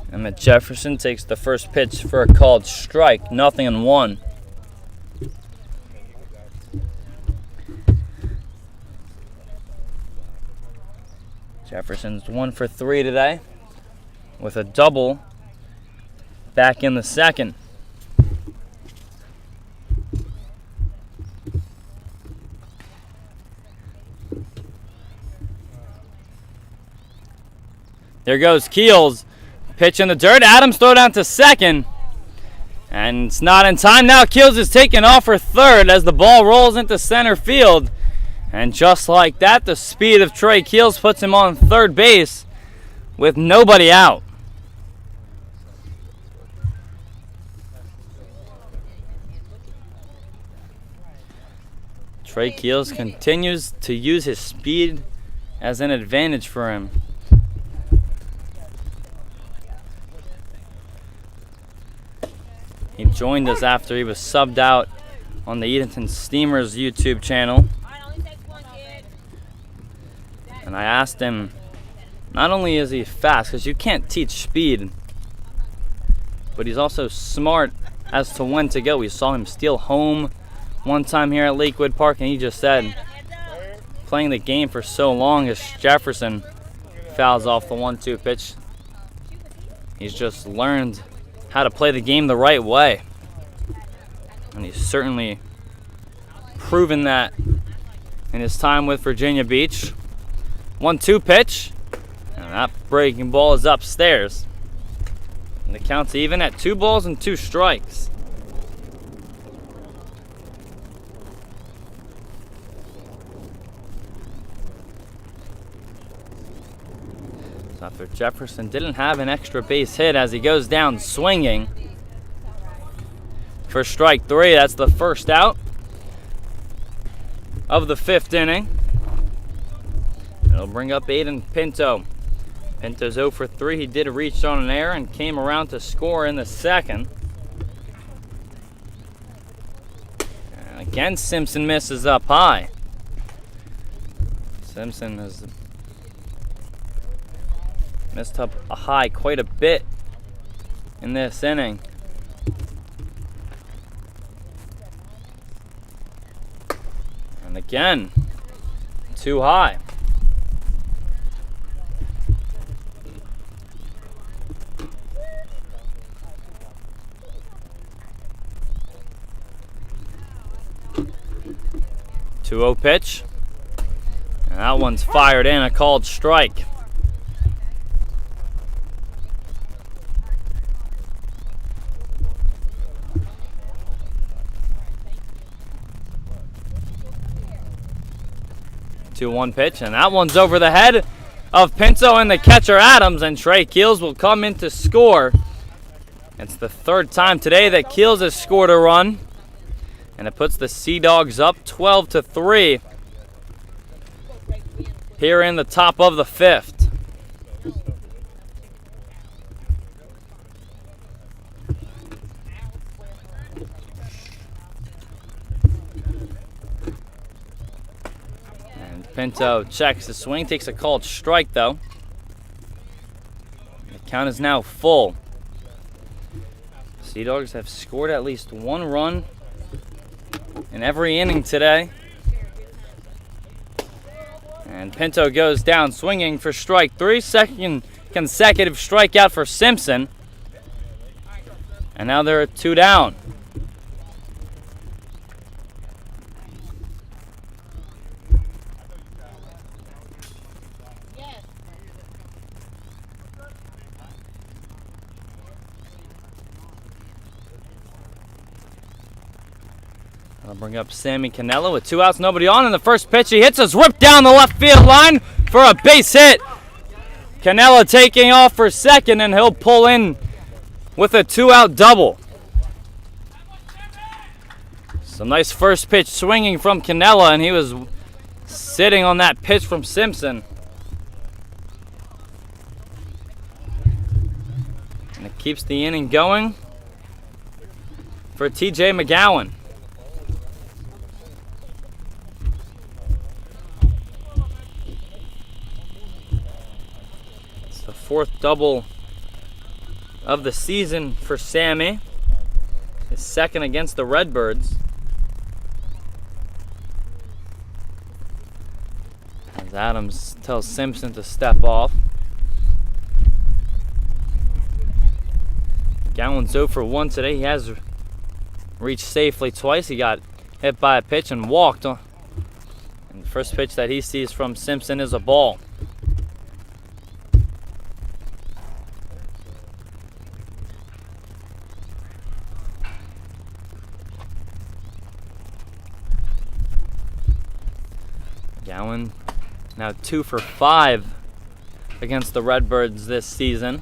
Emmett Jefferson takes the first pitch for a called strike, 0-1. Jefferson's 1 for 3 today with a double back in the second. There goes Keels. Pitch in the dirt. Adams throw down to second. And it's not in time. Now Keels is taken off for third as the ball rolls into center field. And just like that, the speed of Trey Keels puts him on third base with nobody out. Trey Keels continues to use his speed as an advantage for him. He joined us after he was subbed out on the Edenton Steamers YouTube channel. And I asked him, not only is he fast, because you can't teach speed, but he's also smart as to when to go. We saw him steal home one time here at Lakewood Park, and he just said, playing the game for so long as Jefferson fouls off the 1-2 pitch, he's just learned how to play the game the right way. And he's certainly proven that in his time with Virginia Beach. 1-2 pitch, and that breaking ball is upstairs. And the count's even at 2 balls and 2 strikes. So after Jefferson didn't have an extra base hit as he goes down swinging for strike 3, that's the first out of the 5th inning. It'll bring up Aiden Pinto. Pinto's 0 for 3. He did reach on an error and came around to score in the second. And again, Simpson misses up high. Simpson has missed up a high quite a bit in this inning. And again, too high. Two-0 pitch. And that one's fired in, a called strike. Two one pitch, and that one's over the head of Pinto and the catcher Adams, and Trey Keels will come in to score. It's the third time today that Keels has scored a run, and it puts the Sea Dogs up 12-3 here in the top of the fifth. Pinto checks the swing, takes a called strike though. The count is now full. Sea Dogs have scored at least one run in every inning today. And Pinto goes down swinging for strike three. Second consecutive strikeout for Simpson. And now they're at 2 down. I'll bring up Sammy Cannella with 2 outs, nobody on. In the first pitch, he hits us, ripped down the left field line for a base hit. Cannella taking off for second, and he'll pull in with a 2-out double. Some nice first pitch swinging from Cannella, and he was sitting on that pitch from Simpson. And it keeps the inning going for TJ McGowan. The fourth double of the season for Sammy. His second against the Redbirds. As Adams tells Simpson to step off. Gowan's 0 for 1 today. He has reached safely twice. He got hit by a pitch and walked. And the first pitch that he sees from Simpson is a ball. Gowan now 2 for 5 against the Redbirds this season.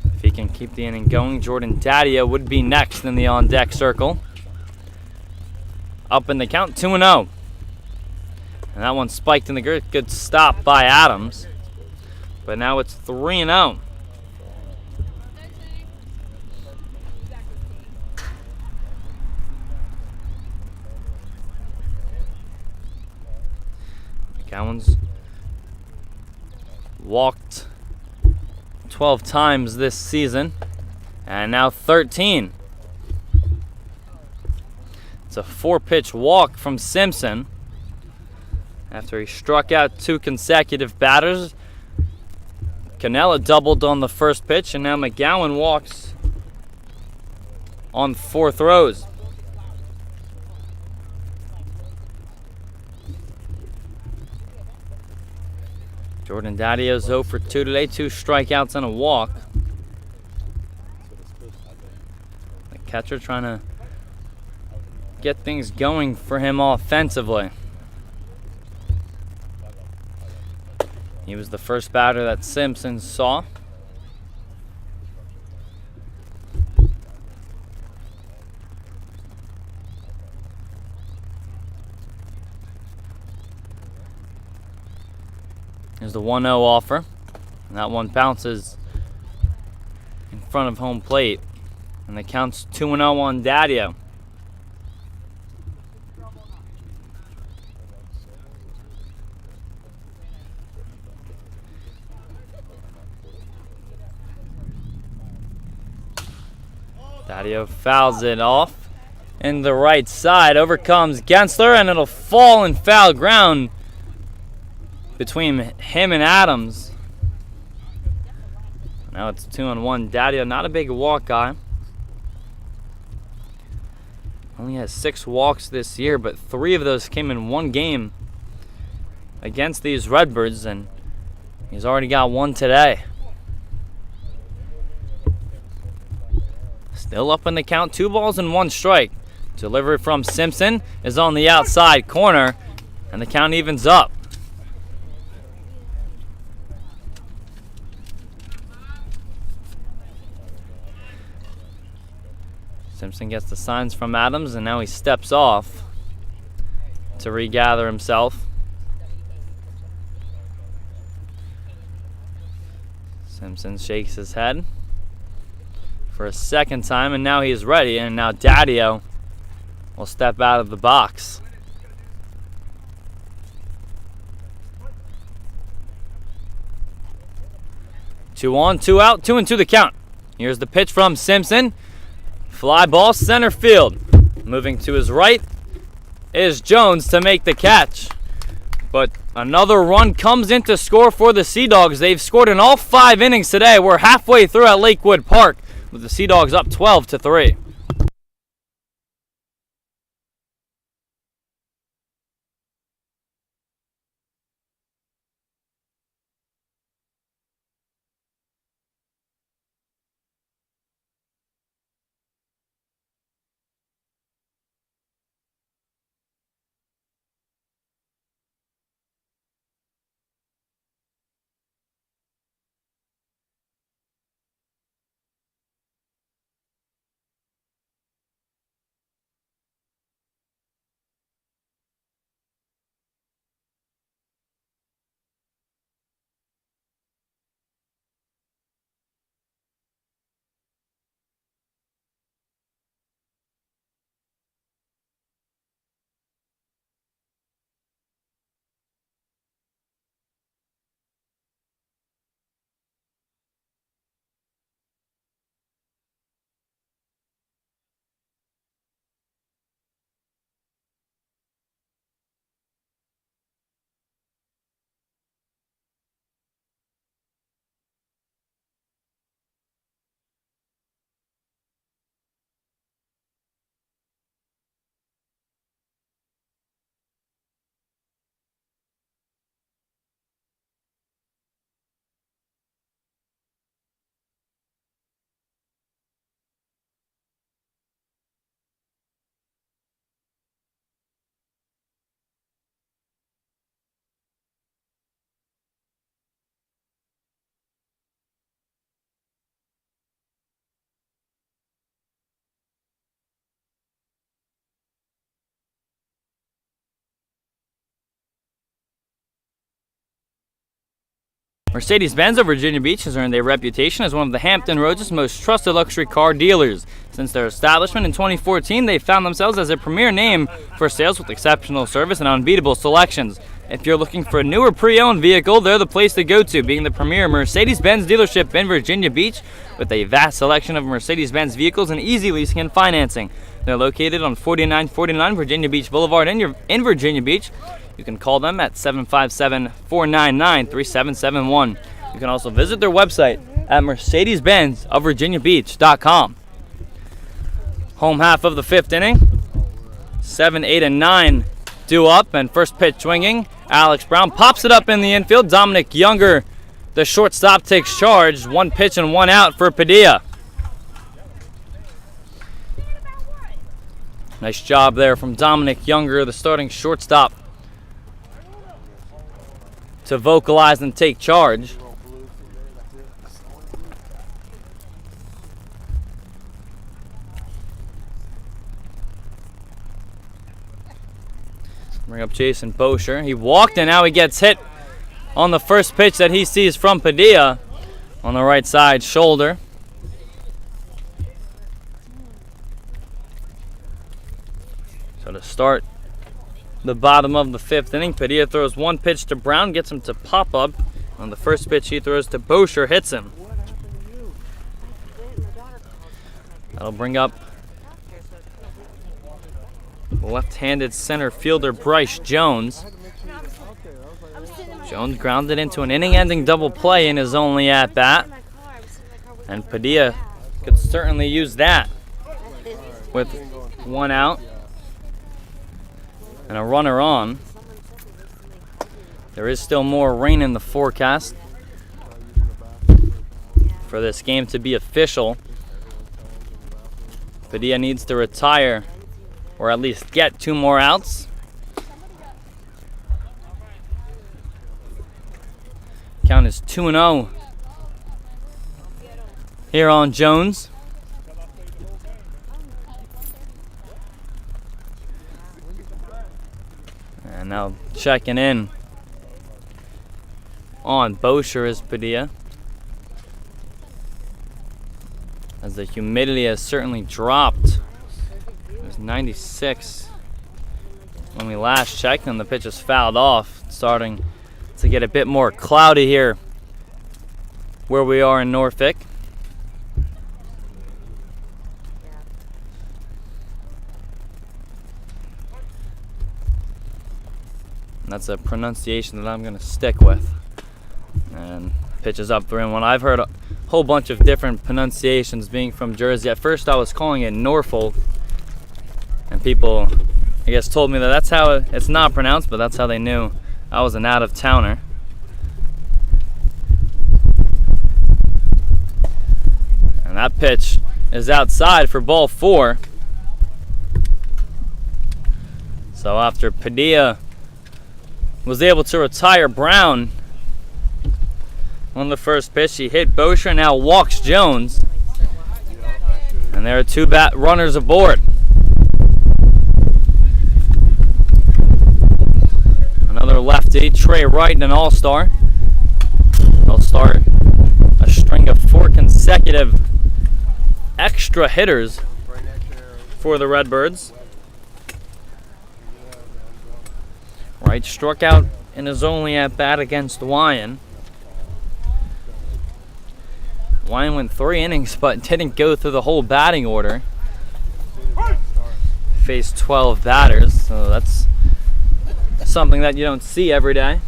If he can keep the inning going, Jordan Daddio would be next in the on-deck circle. Up in the count, 2-0. And that one spiked in the grid. Good stop by Adams. But now it's 3-0. Gowan's walked 12 times this season, and now 13. It's a 4-pitch walk from Simpson after he struck out 2 consecutive batters. Cannella doubled on the first pitch, and now McGowan walks on 4 throws. Jordan Daddio's 0 for 2 today, 2 strikeouts and a walk. The catcher trying to get things going for him offensively. He was the first batter that Simpson saw. Here's the 1-0 offer. And that one bounces in front of home plate. And the count's 2-0 on Daddio. Daddio fouls it off in the right side. Overcomes Gensler, and it'll fall in foul ground between him and Adams. Now it's 2-1. Daddy, not a big walk guy. Only has 6 walks this year, but 3 of those came in one game against these Redbirds, and he's already got 1 today. Still up in the count, 2 balls and 1 strike. Delivery from Simpson is on the outside corner, and the count evens up. Simpson gets the signs from Adams, and now he steps off to regather himself. Simpson shakes his head for a second time, and now he is ready, and now Daddio will step out of the box. Two on, 2 out, 2-2 the count. Here's the pitch from Simpson. Fly ball center field. Moving to his right is Jones to make the catch. But another run comes in to score for the Sea Dogs. They've scored in all 5 innings today. We're halfway through at Lakewood Park with the Sea Dogs up 12-3. Mercedes-Benz of Virginia Beach has earned a reputation as one of the Hampton Roads' most trusted luxury car dealers. Since their establishment in 2014, they've found themselves as a premier name for sales with exceptional service and unbeatable selections. If you're looking for a new or pre-owned vehicle, they're the place to go to, being the premier Mercedes-Benz dealership in Virginia Beach with a vast selection of Mercedes-Benz vehicles and easy leasing and financing. They're located on 4949 Virginia Beach Boulevard in Virginia Beach. You can call them at 757-499-3771. You can also visit their website at mercedes-benzofvirginiabeach.com. Home half of the 5th inning. 7, 8, and 9 due up, and first pitch swinging. Alex Brown pops it up in the infield. Dominic Younger, the shortstop, takes charge. 1 pitch and 1 out for Padilla. Nice job there from Dominic Younger, the starting shortstop, to vocalize and take charge. Bring up Jason Bosher. He walked, and now he gets hit on the first pitch that he sees from Padilla on the right side shoulder. So to start the bottom of the 5th inning, Padilla throws 1 pitch to Brown, gets him to pop up. On the first pitch he throws to Bosher, hits him. That'll bring up left-handed center fielder Bryce Jones. Jones grounded into an inning-ending double play in his only at-bat. And Padilla could certainly use that with one out and a runner on. There is still more rain in the forecast for this game to be official. Padilla needs to retire or at least get 2 more outs. Count is 2-0 here on Jones. And now checking in on Bosher is Padilla, as the humidity has certainly dropped. It was 96 when we last checked, and the pitch is fouled off. It's starting to get a bit more cloudy here where we are in Norfolk. And that's a pronunciation that I'm going to stick with. And pitch is up 3-1. I've heard a whole bunch of different pronunciations being from Jersey. At first I was calling it Norfolk, and people, I guess, told me that that's how it's not pronounced, but that's how they knew I was an out-of-towner. And that pitch is outside for ball 4. So after Padilla was able to retire Brown on the first pitch, he hit Bosher, now walks Jones. And there are 2 runners aboard. Another lefty, Trey Wright, an all-star. They'll start a string of 4 consecutive extra hitters for the Redbirds. Wright struck out in his only at-bat against Wyan. Wyan went 3 innings but didn't go through the whole batting order. Faced 12 batters, so that's something that you don't see every day.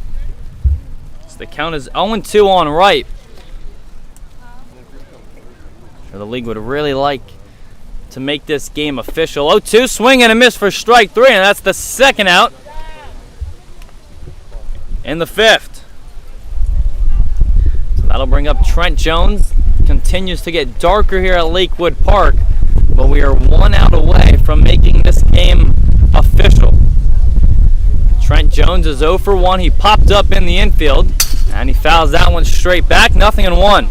So the count is 0-2 on Wright. The league would really like to make this game official. 0-2, swing and a miss for strike 3, and that's the second out in the 5th. So that'll bring up Trent Jones. Continues to get darker here at Lakewood Park, but we are 1 out away from making this game official. Trent Jones is 0 for 1. He popped up in the infield, and he fouls that one straight back. 0-1.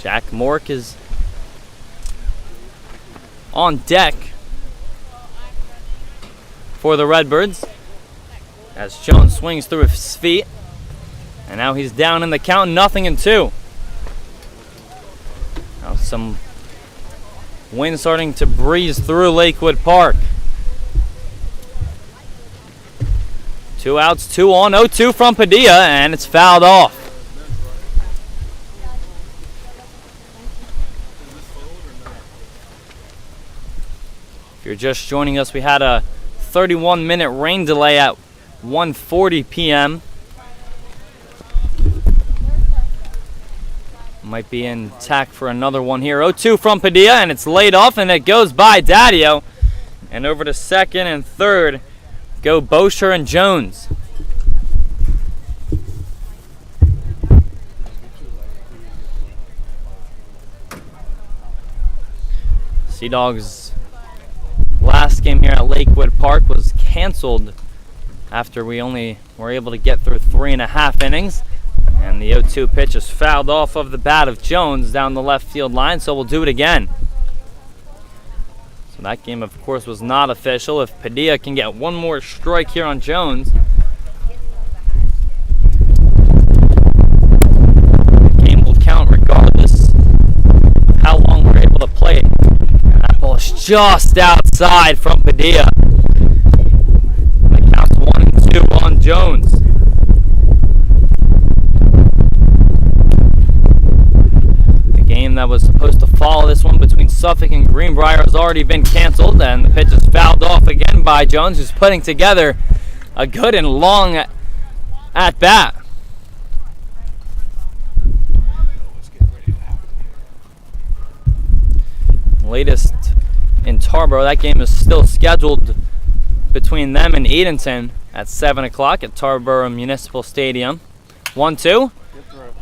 Jack Mork is on deck for the Redbirds as Jones swings through his feet, and now he's down in the count, 0-2. Now some wind starting to breeze through Lakewood Park. 2 outs, 2 on, 0-2 from Padilla, and it's fouled off. If you're just joining us, we had a 31-minute rain delay at 1:40 p.m. Might be in tack for another one here. 0-2 from Padilla, and it's laid off, and it goes by Daddio. And over to second and third go Bosher and Jones. Sea Dogs' last game here at Lakewood Park was canceled after we only were able to get through 3.5 innings. And the 0-2 pitch is fouled off of the bat of Jones down the left field line, so we'll do it again. So that game, of course, was not official. If Padilla can get one more strike here on Jones, the game will count regardless of how long we're able to play. And that ball is just outside from Padilla. That counts 1-2 on Jones. That was supposed to follow this one between Suffolk and Greenbrier has already been canceled, and the pitch is fouled off again by Jones, who's putting together a good and long at bat. Latest in Tarboro, that game is still scheduled between them and Edenton at 7 o'clock at Tarboro Municipal Stadium. 1-2.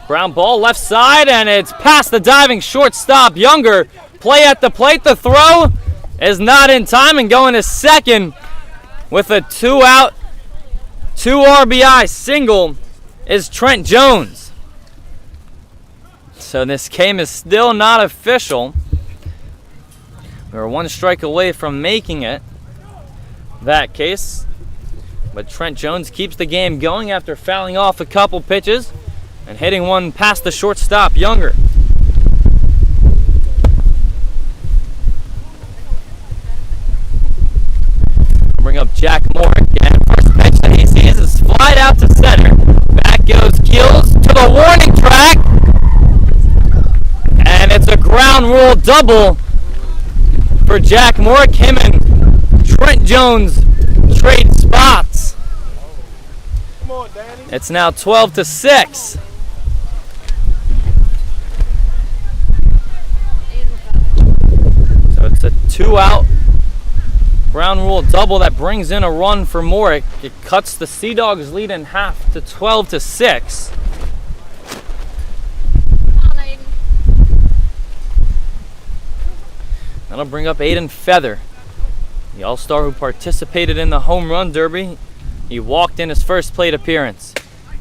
Ground ball left side, and it's past the diving shortstop Younger. Play at the plate. The throw is not in time, and going to second with a 2-out, 2 RBI single is Trent Jones. So this game is still not official. We were 1 strike away from making it that case. But Trent Jones keeps the game going after fouling off a couple pitches and hitting one past the shortstop Younger. Bring up Jack Moore again. First pitch that he sees is flied out to center. Back goes Keels to the warning track. And it's a ground rule double for Jack Moore. Him and Trent Jones trade spots. Come on, Danny. It's now 12-6. So it's a 2-out ground rule double that brings in a run for Moore. It cuts the Sea Dogs lead in half to 12-6. That'll bring up Aiden Feather, the All-Star who participated in the Home Run Derby. He walked in his first plate appearance,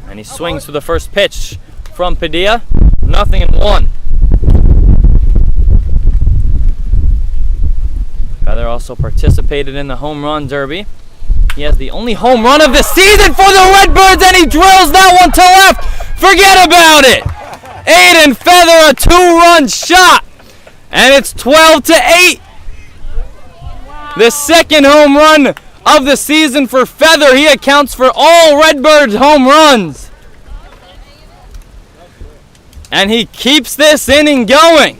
and he swings to the first pitch from Padilla. 0-1. Feather also participated in the Home Run Derby. He has the only home run of the season for the Redbirds, and he drills that one to left. Forget about it. Aiden Feather, a 2-run shot, and it's 12-8. The second home run of the season for Feather. He accounts for all Redbirds home runs. And he keeps this inning going.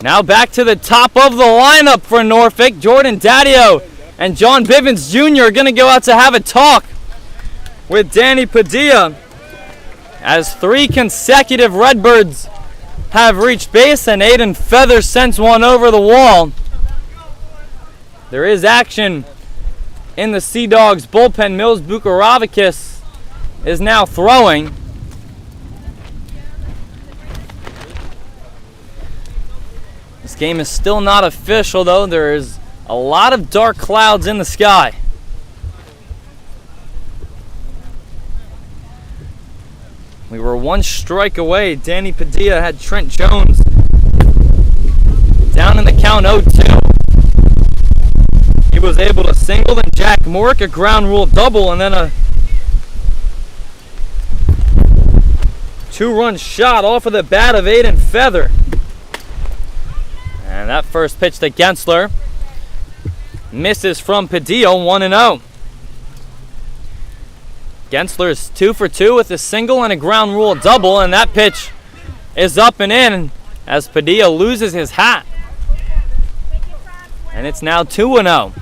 Now back to the top of the lineup for Norfolk. Jordan Daddio and John Bivens Jr. are going to go out to have a talk with Danny Padilla, as 3 consecutive Redbirds have reached base, and Aiden Feather sends one over the wall. There is action in the Sea Dogs bullpen. Mills Bukaravakis is now throwing. This game is still not official, though. There is a lot of dark clouds in the sky. We were 1 strike away. Danny Padilla had Trent Jones down in the count 0-2. He was able to single, then Jack Mork a ground rule double, and then a 2-run shot off of the bat of Aiden Feather. And that first pitch to Gensler misses from Padilla, 1-0. Gensler is 2 for 2 with a single and a ground rule double, and that pitch is up and in as Padilla loses his hat. And it's now 2-0.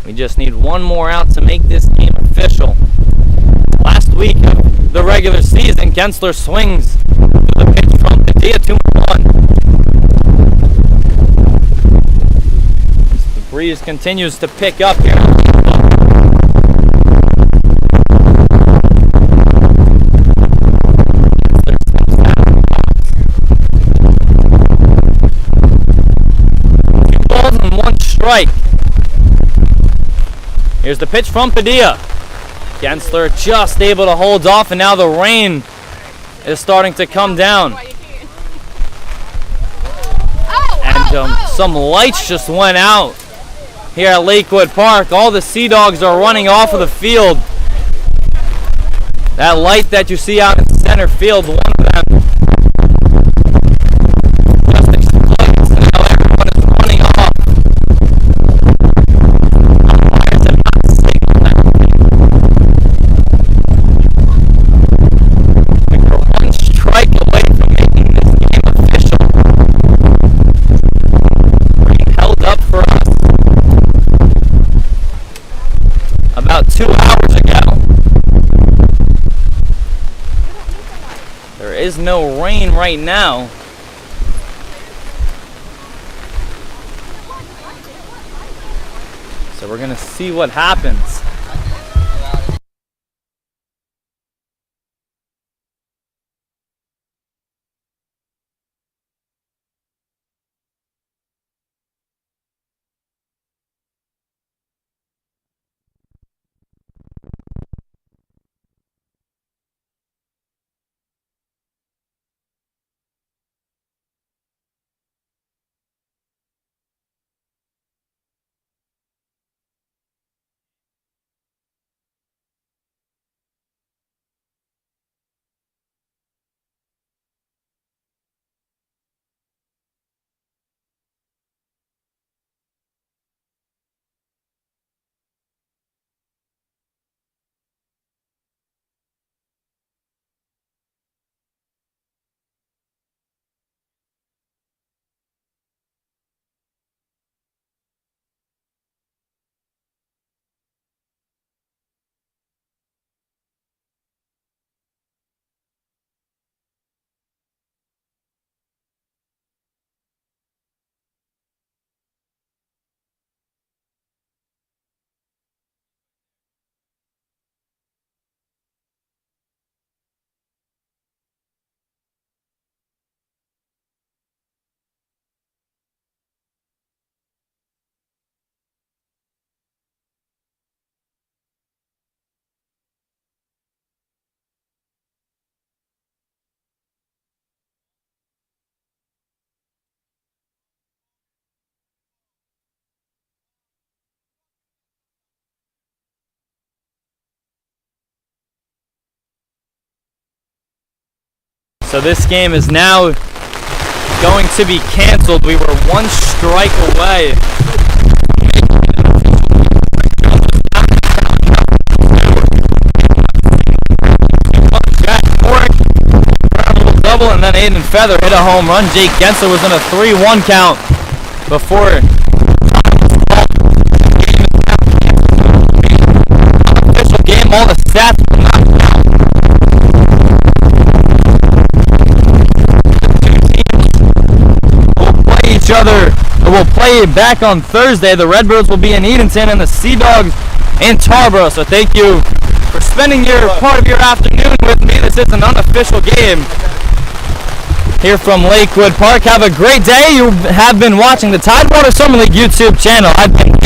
We just need one more out to make this game official. Last week of the regular season, Gensler swings to the pitch from Padilla, 2-1. The breeze continues to pick up here. Strike. Here's the pitch from Padilla. Gensler just able to hold off, and now the rain is starting to come down. And some lights just went out here at Lakewood Park. All the Sea Dogs are running off of the field. That light that you see out in center field, one of them just explodes, and now everyone is running off. 2 hours ago. There is no rain right now. So we're gonna see what happens. So this game is now going to be canceled. We were 1 strike away. Double, and then Aiden Feather hit a home run. Jake Gensler was in a 3-1 count before official game. All the stats will not count. Each other. We'll play back on Thursday. The Redbirds will be in Edenton and the Sea Dogs in Tarboro. So thank you for spending part of your afternoon with me. This is an unofficial game here from Lakewood Park. Have a great day. You have been watching the Tidewater Summer League YouTube channel. I've been